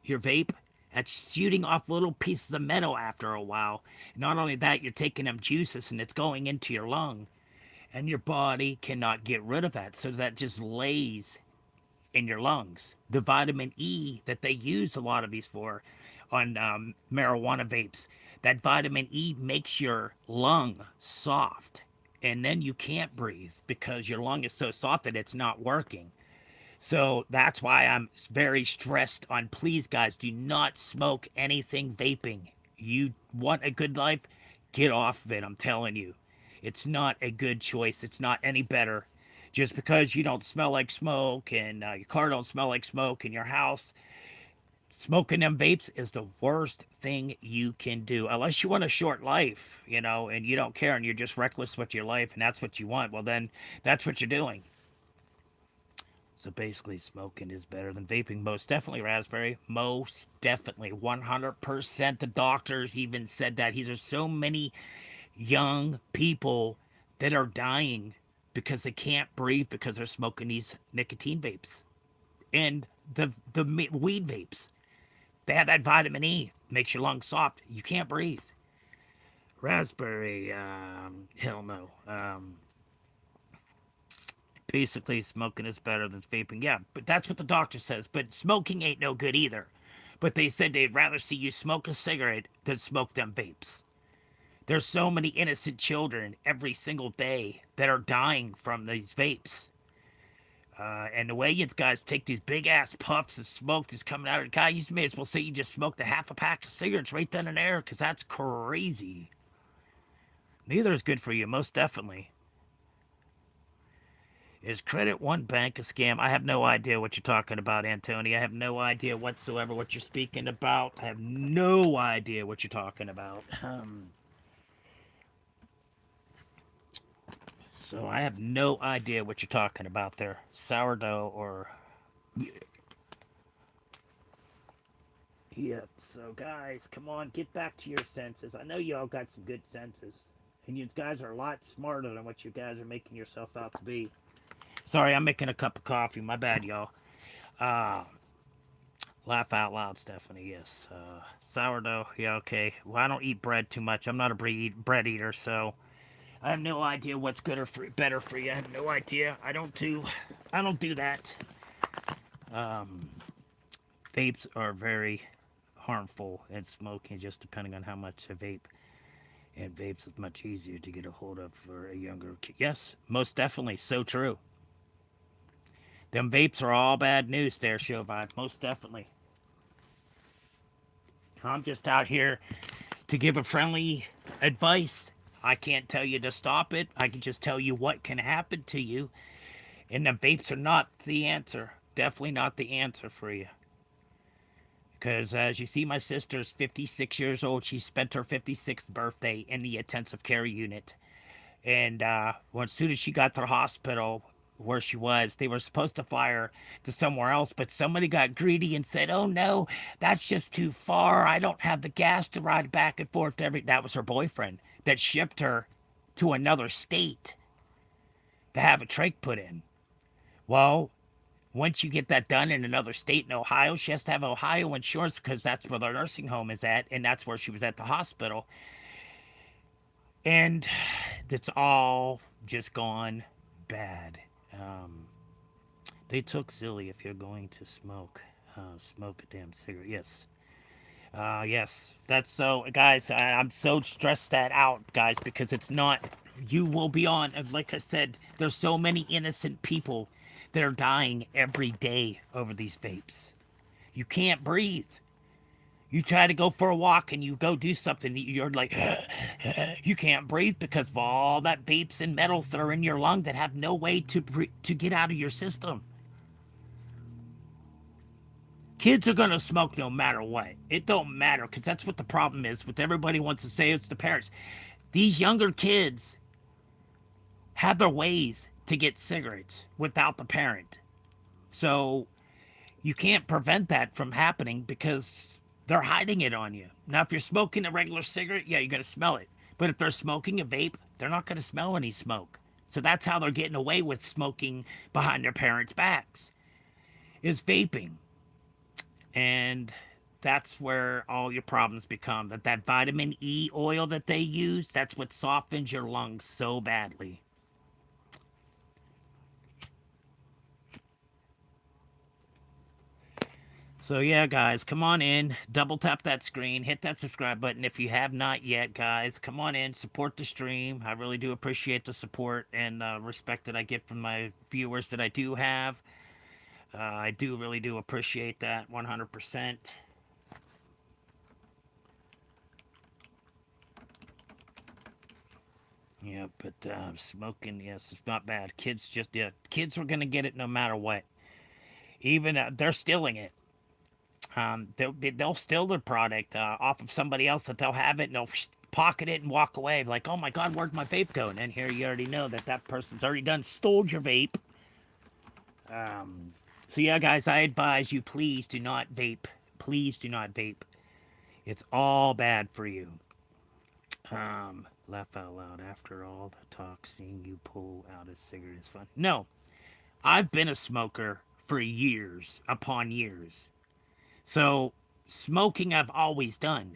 vape, that's shooting off little pieces of metal after a while. Not only that, you're taking them juices and it's going into your lung, and your body cannot get rid of that, so that just lays in your lungs. The vitamin E that they use a lot of these for on marijuana vapes, that vitamin E makes your lung soft. And then you can't breathe because your lung is so soft that it's not working. So that's why I'm very stressed on please, guys, do not smoke anything vaping. You want a good life? Get off of it. I'm telling you. It's not a good choice. It's not any better. Just because you don't smell like smoke and your car don't smell like smoke in your house, smoking them vapes is the worst thing you can do. Unless you want a short life, and you don't care and you're just reckless with your life and that's what you want. Well, then that's what you're doing. So basically, smoking is better than vaping. Most definitely, Raspberry. Most definitely. 100%. The doctors even said that. There's so many young people that are dying because they can't breathe because they're smoking these nicotine vapes and the weed vapes. They have that vitamin E, makes your lungs soft. You can't breathe. Raspberry, hell no. Basically, smoking is better than vaping. Yeah, but that's what the doctor says. But smoking ain't no good either. But they said they'd rather see you smoke a cigarette than smoke them vapes. There's so many innocent children every single day that are dying from these vapes. And the way you guys take these big ass puffs of smoke that's coming out of the guy, you may as well say you just smoked a half a pack of cigarettes right then and there, because that's crazy. Neither is good for you, most definitely. Is Credit One Bank a scam? I have no idea what you're talking about, Antonio. I have no idea whatsoever what you're speaking about. I have no idea what you're talking about. So I have no idea what you're talking about there. Sourdough or... Yep. So guys, come on, get back to your senses. I know y'all got some good senses. And you guys are a lot smarter than what you guys are making yourself out to be. Sorry, I'm making a cup of coffee. My bad, y'all. Uh, Laugh out loud, Stephanie. Yes. Sourdough. Yeah, okay. Well, I don't eat bread too much. I'm not a bread eater, so I have no idea what's good or better for you. I have no idea. I don't do that. Um, Vapes are very harmful, and smoking, just depending on how much I vape. And vapes is much easier to get a hold of for a younger kid. Yes, most definitely. So true. Them vapes are all bad news there, Chauvin. Most definitely. I'm just out here to give a friendly advice. I can't tell you to stop it. I can just tell you what can happen to you. And the vapes are not the answer. Definitely not the answer for you. Because as you see, my sister's 56 years old. She spent her 56th birthday in the intensive care unit. And well, as soon as she got to the hospital where she was, they were supposed to fly her to somewhere else, but somebody got greedy and said, "Oh no, that's just too far. I don't have the gas to ride back and forth to every." That was her boyfriend that shipped her to another state to have a trach put in. Well, once you get that done in another state in Ohio, she has to have Ohio insurance because that's where the nursing home is at, and that's where she was at the hospital. And it's all just gone bad. Um, they took silly if you're going to smoke. Smoke a damn cigarette. Yes. Yes. That's so, guys. I'm so stressed that out, guys, because it's not. You will be on. Like I said, there's so many innocent people that are dying every day over these vapes. You can't breathe. You try to go for a walk and you go do something, you're like, you can't breathe because of all that vapes and metals that are in your lung that have no way to get out of your system. Kids are gonna smoke no matter what. It don't matter because that's what the problem is. With everybody wants to say it's the parents. These younger kids have their ways to get cigarettes without the parent. So you can't prevent that from happening because they're hiding it on you. Now, if you're smoking a regular cigarette, yeah, you're going to smell it. But if they're smoking a vape, they're not going to smell any smoke. So that's how they're getting away with smoking behind their parents' backs, is vaping. And that's where all your problems become. That vitamin E oil that they use, that's what softens your lungs so badly. So yeah, guys, come on in, double tap that screen, hit that subscribe button if you have not yet, guys. Come on in, support the stream. I really do appreciate the support and respect that I get from my viewers that I do have. I do really do appreciate that 100%. Yeah, but smoking, yes, it's not bad. Kids just, yeah, kids are gonna get it no matter what. Even they're stealing it. They'll steal their product off of somebody else that they'll have it and they'll pocket it and walk away like, oh my god, where'd my vape go? And then here you already know that that person's already done stole your vape. So yeah, guys, I advise you, please do not vape. Please do not vape. It's all bad for you. Laugh out loud. After all the talk, seeing you pull out a cigarette is fun. No, I've been a smoker for years upon years. So smoking I've always done.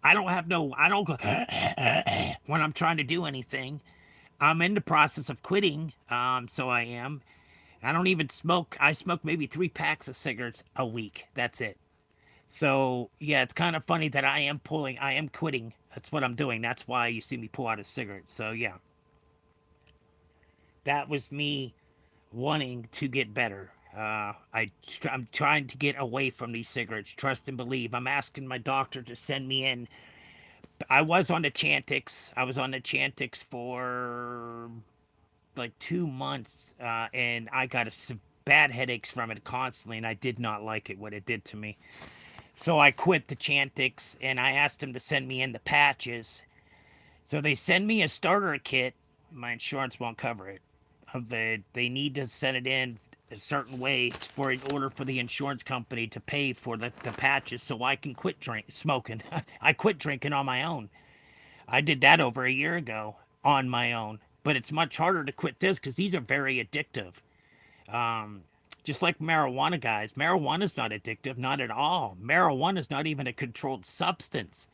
I don't go when I'm trying to do anything. I'm in the process of quitting, so I am. I don't even smoke. I smoke maybe 3 packs of cigarettes a week. That's it. So, yeah, it's kind of funny that I am quitting. That's what I'm doing. That's why you see me pull out a cigarette. So, yeah, that was me wanting to get better. I'm trying to get away from these cigarettes. Trust and believe. I'm asking my doctor to send me in. I was on the Chantix. I was on the Chantix for like 2 months, and I got bad headaches from it constantly, and I did not like it what it did to me. So I quit the Chantix, and I asked them to send me in the patches. So they send me a starter kit. My insurance won't cover it. They need to send it in a certain way for in order for the insurance company to pay for the patches so I can quit smoking. I quit drinking on my own. I did that over a year ago on my own. But it's much harder to quit this because these are very addictive. Um, just like marijuana, guys. Marijuana is not addictive, not at all. Marijuana is not even a controlled substance.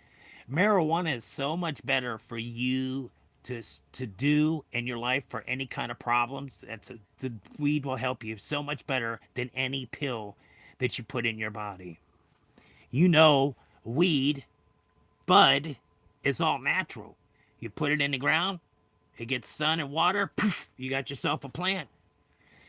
Marijuana is so much better for you to do in your life for any kind of problems. The weed will help you so much better than any pill that you put in your body. You know, weed, bud, is all natural. You put it in the ground, it gets sun and water, poof, you got yourself a plant.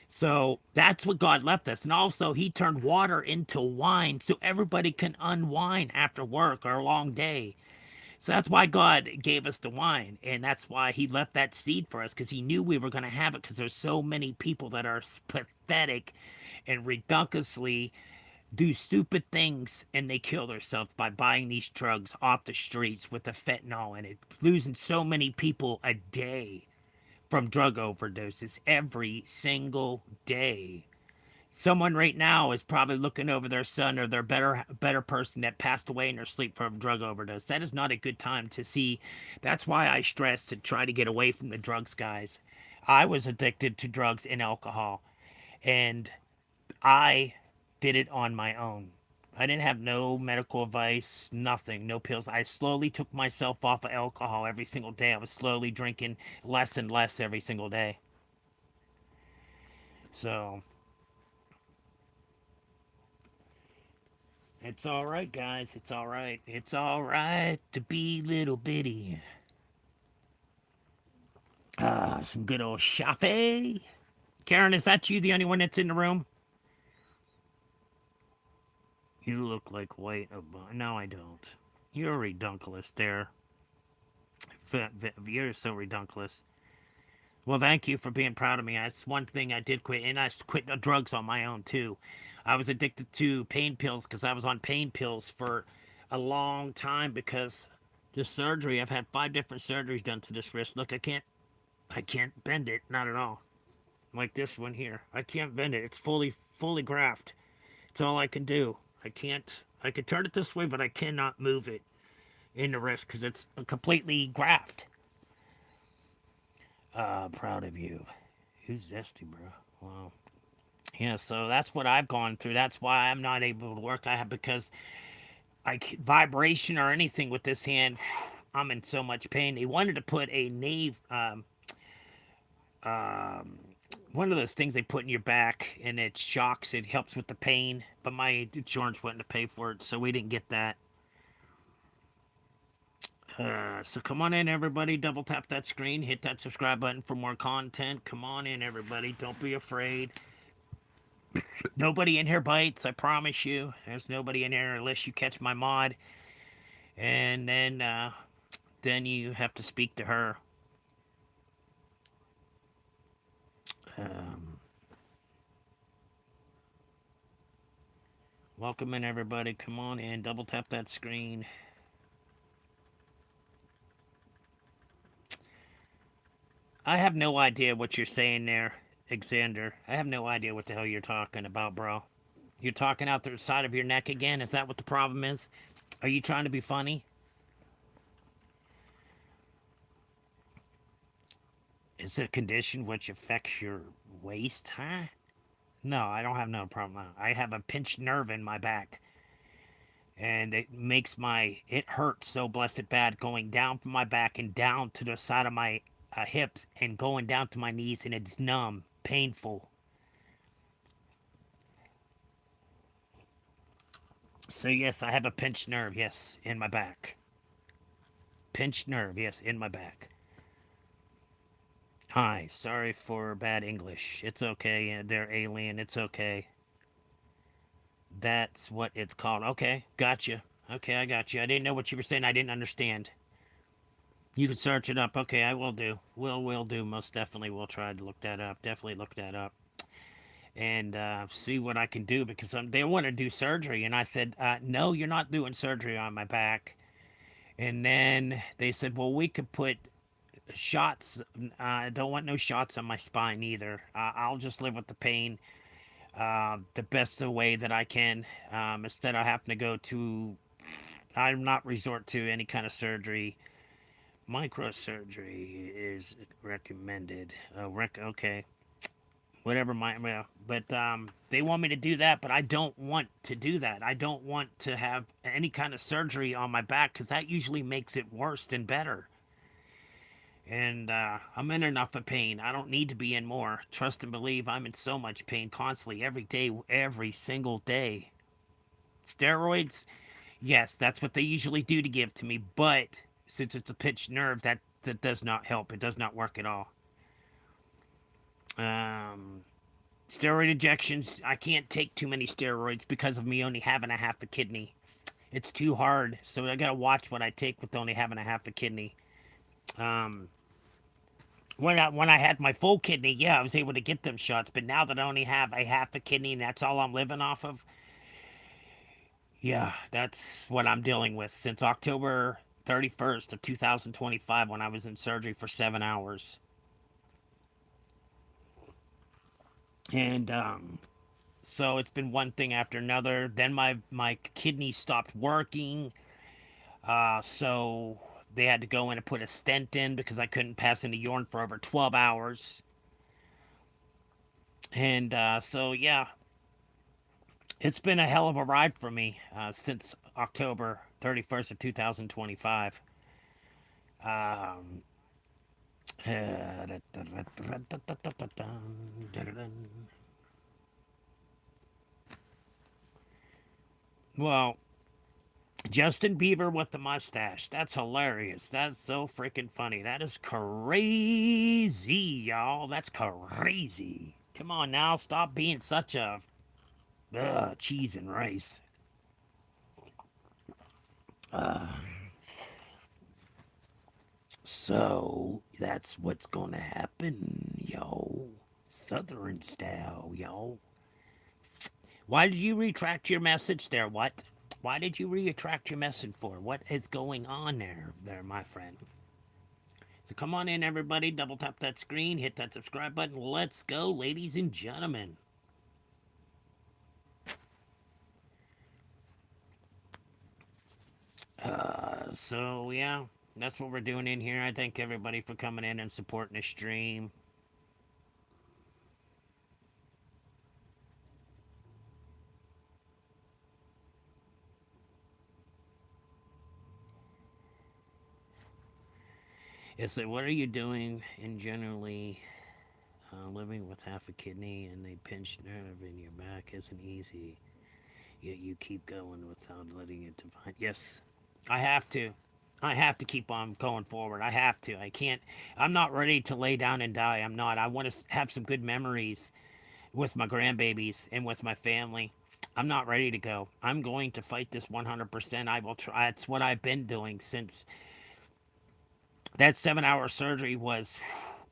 So that's what God left us. And also, He turned water into wine so everybody can unwind after work or a long day. So that's why God gave us the wine. And that's why He left that seed for us because He knew we were going to have it because there's so many people that are pathetic and ridiculously do stupid things and they kill themselves by buying these drugs off the streets with the fentanyl in it, losing so many people a day. from drug overdoses every single day. Someone right now is probably looking over their son or their better person that passed away in their sleep from drug overdose. That is not a good time to see. That's why I stress to try to get away from the drugs, guys. I was addicted to drugs and alcohol, and I did it on my own. I didn't have no medical advice, nothing, no pills. I slowly took myself off of alcohol every single day. I was slowly drinking less and less every single day. So, it's all right, guys. It's all right. It's all right to be little bitty. Ah, some good old chaffee. Karen, is that you, the only one that's in the room? You look like white. No, I don't. You're redunculous there. You're so redunculous. Well, thank you for being proud of me. That's one thing I did quit, and I quit the drugs on my own too. I was addicted to pain pills because I was on pain pills for a long time because the surgery. I've had 5 different surgeries done to this wrist. Look, I can't bend it, not at all. Like this one here, I can't bend it. It's fully grafted. It's all I can do. I can't. I can turn it this way, but I cannot move it in the wrist because it's completely grafted. Proud of you. Who's zesty, bro? Wow. Yeah, so that's what I've gone through. That's why I'm not able to work. I have because vibration or anything with this hand, I'm in so much pain. They wanted to put a um, one of those things they put in your back, and it shocks. It helps with the pain, but my insurance wouldn't to pay for it, so we didn't get that. So come on in, everybody. Double tap that screen. Hit that subscribe button for more content. Come on in, everybody. Don't be afraid. Nobody in here bites, I promise you. There's nobody in here unless you catch my mod. And then you have to speak to her. Um, Welcome in, everybody. Come on in. Double tap that screen. I have no idea what you're saying there, Xander. I have no idea what the hell you're talking about, bro. You're talking out the side of your neck again? Is that what the problem is? Are you trying to be funny? Is it a condition which affects your waist, huh? No, I don't have no problem. I have a pinched nerve in my back. And it makes it hurts so blessed bad going down from my back and down to the side of my hips and going down to my knees, and it's numb, painful. So, yes, I have a pinched nerve, yes, in my back. Pinched nerve, yes, in my back. Hi, sorry for bad English. It's okay. They're alien. It's okay. That's what it's called. Okay, gotcha. Okay, I got you. I didn't know what you were saying. I didn't understand. You can search it up. Okay, I will do. Will do. Most definitely will try to look that up. Definitely look that up and see what I can do because they want to do surgery. And I said, no, you're not doing surgery on my back. And then they said, well, we could put shots. I don't want no shots on my spine either. I'll just live with the pain the best way that I can instead of having to go to. I'm not resort to any kind of surgery. Microsurgery is recommended. Okay, whatever my well, but they want me to do that, but I don't want to do that. I don't want to have any kind of surgery on my back because that usually makes it worse than better. And I'm in enough of pain. I don't need to be in more. Trust and believe I'm in so much pain constantly, every day, every single day. Steroids, yes, that's what they usually do to give to me, but since it's a pinched nerve, that does not help. It does not work at all. Um, Steroid injections, I can't take too many steroids because of me only having a half a kidney. It's too hard, so I gotta watch what I take with only having a half a kidney. Um, when I had my full kidney, yeah, I was able to get them shots, but now that I only have a half a kidney and that's all I'm living off of, yeah, that's what I'm dealing with since October 31st of 2025 when I was in surgery for 7 hours. And so it's been one thing after another. Then my kidney stopped working. So they had to go in and put a stent in because I couldn't pass any urine for over 12 hours. And so, yeah, it's been a hell of a ride for me since October 31st of 2025. Um, well, Justin Bieber with the mustache. That's hilarious. That's so freaking funny. That is crazy, y'all. That's crazy. Come on now, stop being such a cheese and rice. So that's what's gonna happen, yo. Southern style, yo. Why did you retract your message there? What? Why did you retract your message for? What is going on there, my friend? So come on in, everybody. Double tap that screen, hit that subscribe button. Let's go, ladies and gentlemen. So yeah, that's what we're doing in here. I thank everybody for coming in and supporting the stream. It's like, what are you doing in generally living with half a kidney and a pinched nerve in your back isn't easy. Yet you keep going without letting it define. Yes, I have to. I have to keep on going forward. I have to. I can't. I'm not ready to lay down and die. I'm not. I want to have some good memories with my grandbabies and with my family. I'm not ready to go. I'm going to fight this 100%. I will try. That's what I've been doing since that 7 hour surgery was.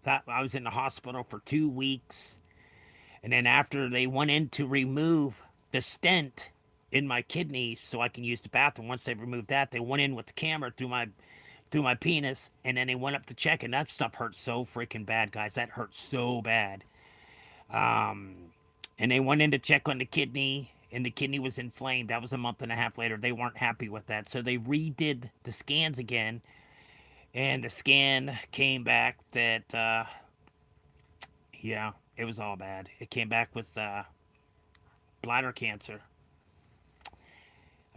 That I was in the hospital for 2 weeks. And then after they went in to remove the stent in my kidneys so I can use the bathroom, once they removed that, they went in with the camera through my penis, and then they went up to check, and that stuff hurt so freaking bad, guys. That hurt so bad. And they went in to check on the kidney, and the kidney was inflamed. That was a month and a half later. They weren't happy with that, so they redid the scans again, and the scan came back that yeah, it was all bad. It came back with bladder cancer.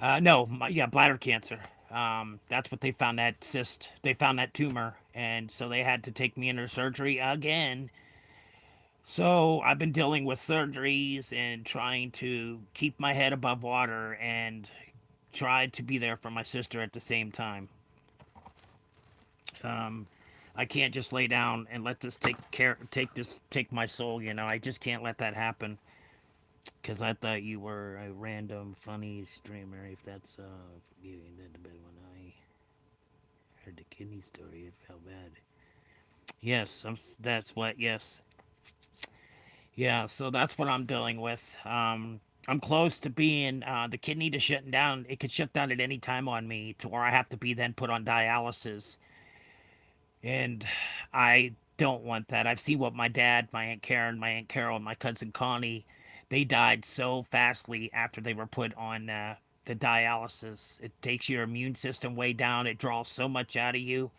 No, yeah, bladder cancer. That's what they found, that cyst. They found that tumor, and so they had to take me into surgery again. So I've been dealing with surgeries and trying to keep my head above water and try to be there for my sister at the same time. Um, I can't just lay down and let this take my soul. I just can't let that happen. Because I thought you were a random funny streamer. If that's giving that the bed when I heard the kidney story, it felt bad. Yes, that's what. Yes, yeah. So that's what I'm dealing with. I'm close to being the kidney to shutting down. It could shut down at any time on me, to where I have to be then put on dialysis, and I don't want that. I've seen what my dad, my aunt Karen, my aunt Carol, and my cousin Connie, they died so fastly after they were put on the dialysis. It takes your immune system way down. It draws so much out of you.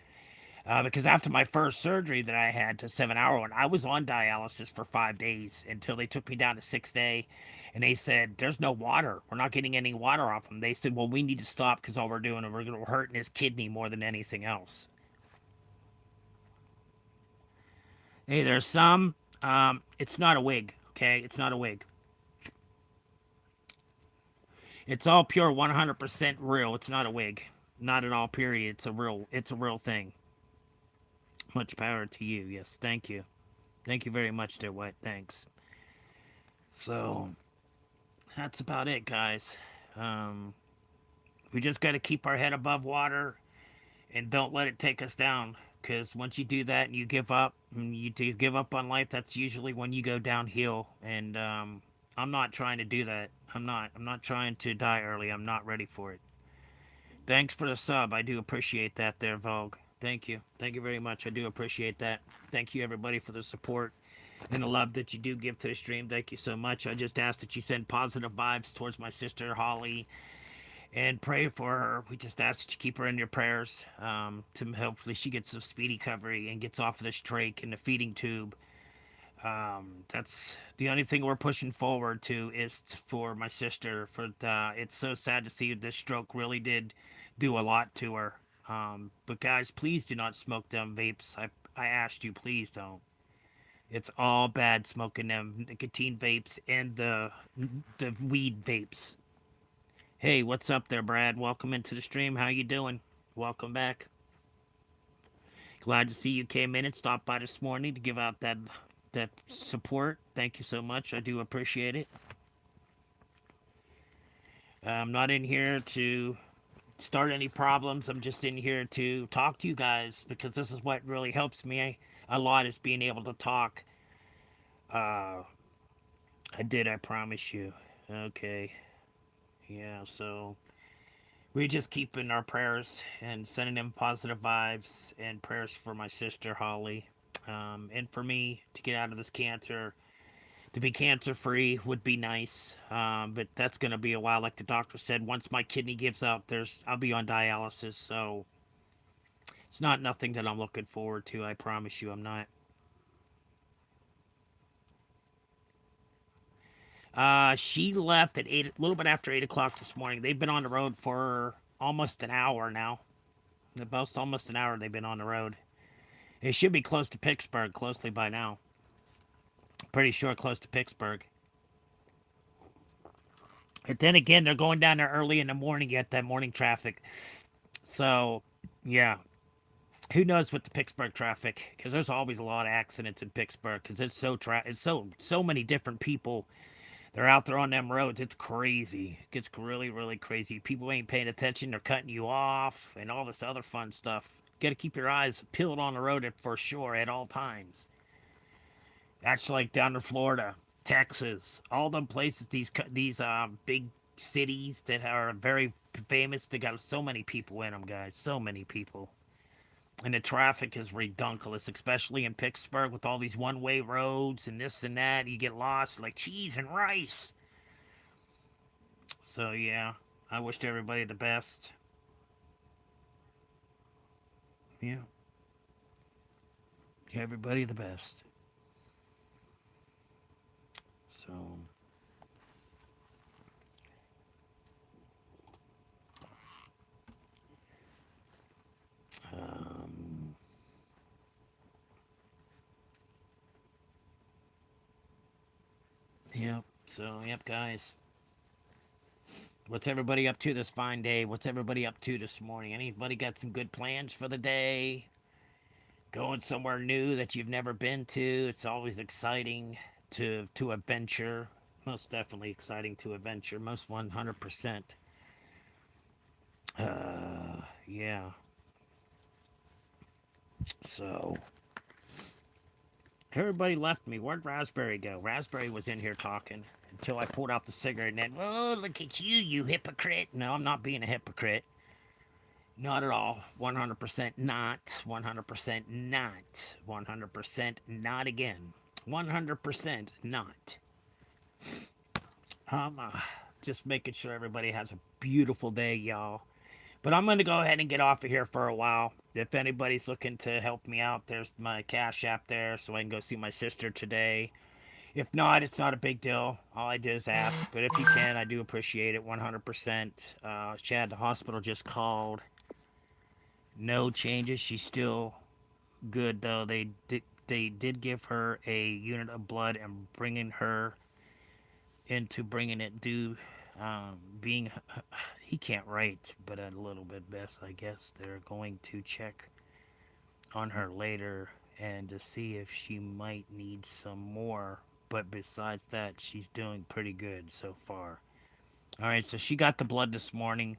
Because after my first surgery that I had, to 7 hour one, I was on dialysis for 5 days until they took me down to 6 day, and they said there's no water. We're not getting any water off him. They said, well, we need to stop because all we're doing is we're hurting his kidney more than anything else. Hey, there's some. It's not a wig. Okay, it's not a wig. It's all pure, 100% real. It's not a wig. Not at all. Period. It's a real. It's a real thing. Much power to you. Yes, thank you. Thank you very much, dear White. Thanks. So that's about it, guys. Um, we just got to keep our head above water and don't let it take us down. Because once you do that and you give up, and you do give up on life, that's usually when you go downhill. And I'm not trying to do that. I'm not. I'm not trying to die early. I'm not ready for it. Thanks for the sub. I do appreciate that there, Vogue. Thank you. Thank you very much. I do appreciate that. Thank you, everybody, for the support. and the love that you do give to the stream. Thank you so much. I just ask that you send positive vibes towards my sister Holly and pray for her. We just ask that you keep her in your prayers, to hopefully she gets a speedy recovery and gets off of this trach and the feeding tube. That's the only thing we're pushing forward to is for my sister. It's so sad to see this stroke really did do a lot to her. But guys, please do not smoke them vapes. I asked you, please don't. It's all bad smoking them nicotine vapes and the weed vapes. Hey, what's up there, Brad? Welcome into the stream. How you doing? Welcome back. Glad to see you came in and stopped by this morning to give out that support. Thank you so much. I do appreciate it. I'm not in here to start any problems. I'm just in here to talk to you guys because this is what really helps me a lot is being able to talk. Uh, I did. I promise you. Okay. Yeah. So we're just keeping our prayers and sending them positive vibes and prayers for my sister Holly, and for me to get out of this cancer. To be cancer free would be nice, but that's gonna be a while. Like the doctor said, once my kidney gives out, I'll be on dialysis. So it's not nothing that I'm looking forward to. I promise you, I'm not. She left at a little bit after 8 o'clock this morning. They've been on the road for almost an hour now. About almost an hour they've been on the road. It should be close to Pittsburgh, closely by now. Pretty sure close to Pittsburgh. But then again, they're going down there early in the morning, yet that morning traffic. So, yeah. Who knows with the Pittsburgh traffic? Because there's always a lot of accidents in Pittsburgh. Because it's so many different people. They're out there on them roads. It's crazy. It gets really, really crazy. People ain't paying attention. They're cutting you off and all this other fun stuff. Got to keep your eyes peeled on the road for sure at all times. That's like down to Florida, Texas, all the places. These big cities that are very famous. They got so many people in them, guys. So many people, and the traffic is redunculous, especially in Pittsburgh with all these one-way roads and this and that. You get lost like cheese and rice. So yeah, I wished everybody the best. Yeah, everybody the best. So um, yep. So yep, guys. What's everybody up to this fine day? What's everybody up to this morning? Anybody got some good plans for the day? Going somewhere new that you've never been to? It's always exciting to adventure. Most definitely exciting to adventure. Most 100%. Yeah. So everybody left me. Where'd Raspberry go? Raspberry was in here talking until I pulled out the cigarette and then, oh, look at you, you hypocrite. No, I'm not being a hypocrite. Not at all. 100% not. 100% not. 100% not again. 100% not. Just making sure everybody has a beautiful day, y'all. But I'm going to go ahead and get off of here for a while. If anybody's looking to help me out, there's my Cash App there so I can go see my sister today. If not, it's not a big deal. All I did is ask. But if you can, I do appreciate it 100%. Chad, the hospital just called. No changes. She's still good, though. They did give her a unit of blood and bringing her into bringing it due, being he can't write, but a little bit best, I guess. They're going to check on her later and to see if she might need some more. But besides that, she's doing pretty good so far. All right, so she got the blood this morning.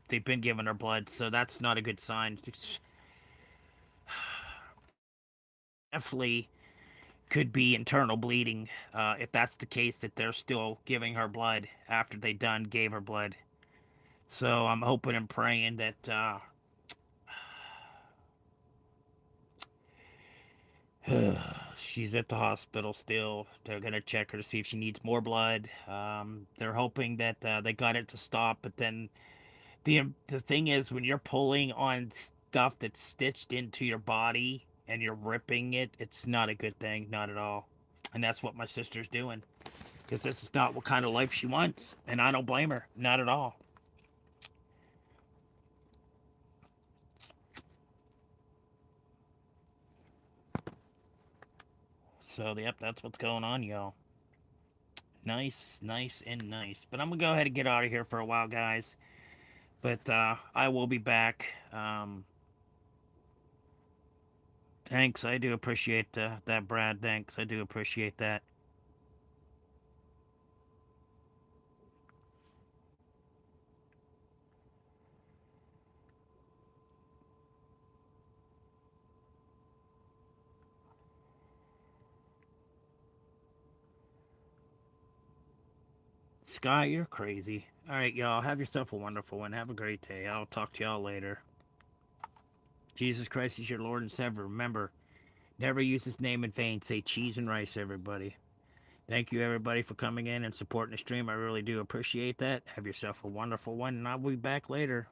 They've been giving her blood, so that's not a good sign. Definitely could be internal bleeding. If that's the case, that they're still giving her blood after they done gave her blood. So I'm hoping and praying that She's at the hospital still. They're gonna check her to see if she needs more blood. They're hoping that they got it to stop, but then the thing is, when you're pulling on stuff that's stitched into your body and you're ripping it, it's not a good thing, not at all. And that's what my sister's doing, because this is not what kind of life she wants, and I don't blame her, not at all. So, yep, that's what's going on, y'all. Nice, nice, and nice. But I'm gonna go ahead and get out of here for a while, guys. But I will be back. Thanks, I do appreciate that, Brad. Thanks, I do appreciate that. Scott, you're crazy. All right, y'all. Have yourself a wonderful one. Have a great day. I'll talk to y'all later. Jesus Christ is your Lord and Savior. Remember, never use his name in vain. Say cheese and rice, everybody. Thank you, everybody, for coming in and supporting the stream. I really do appreciate that. Have yourself a wonderful one, and I'll be back later.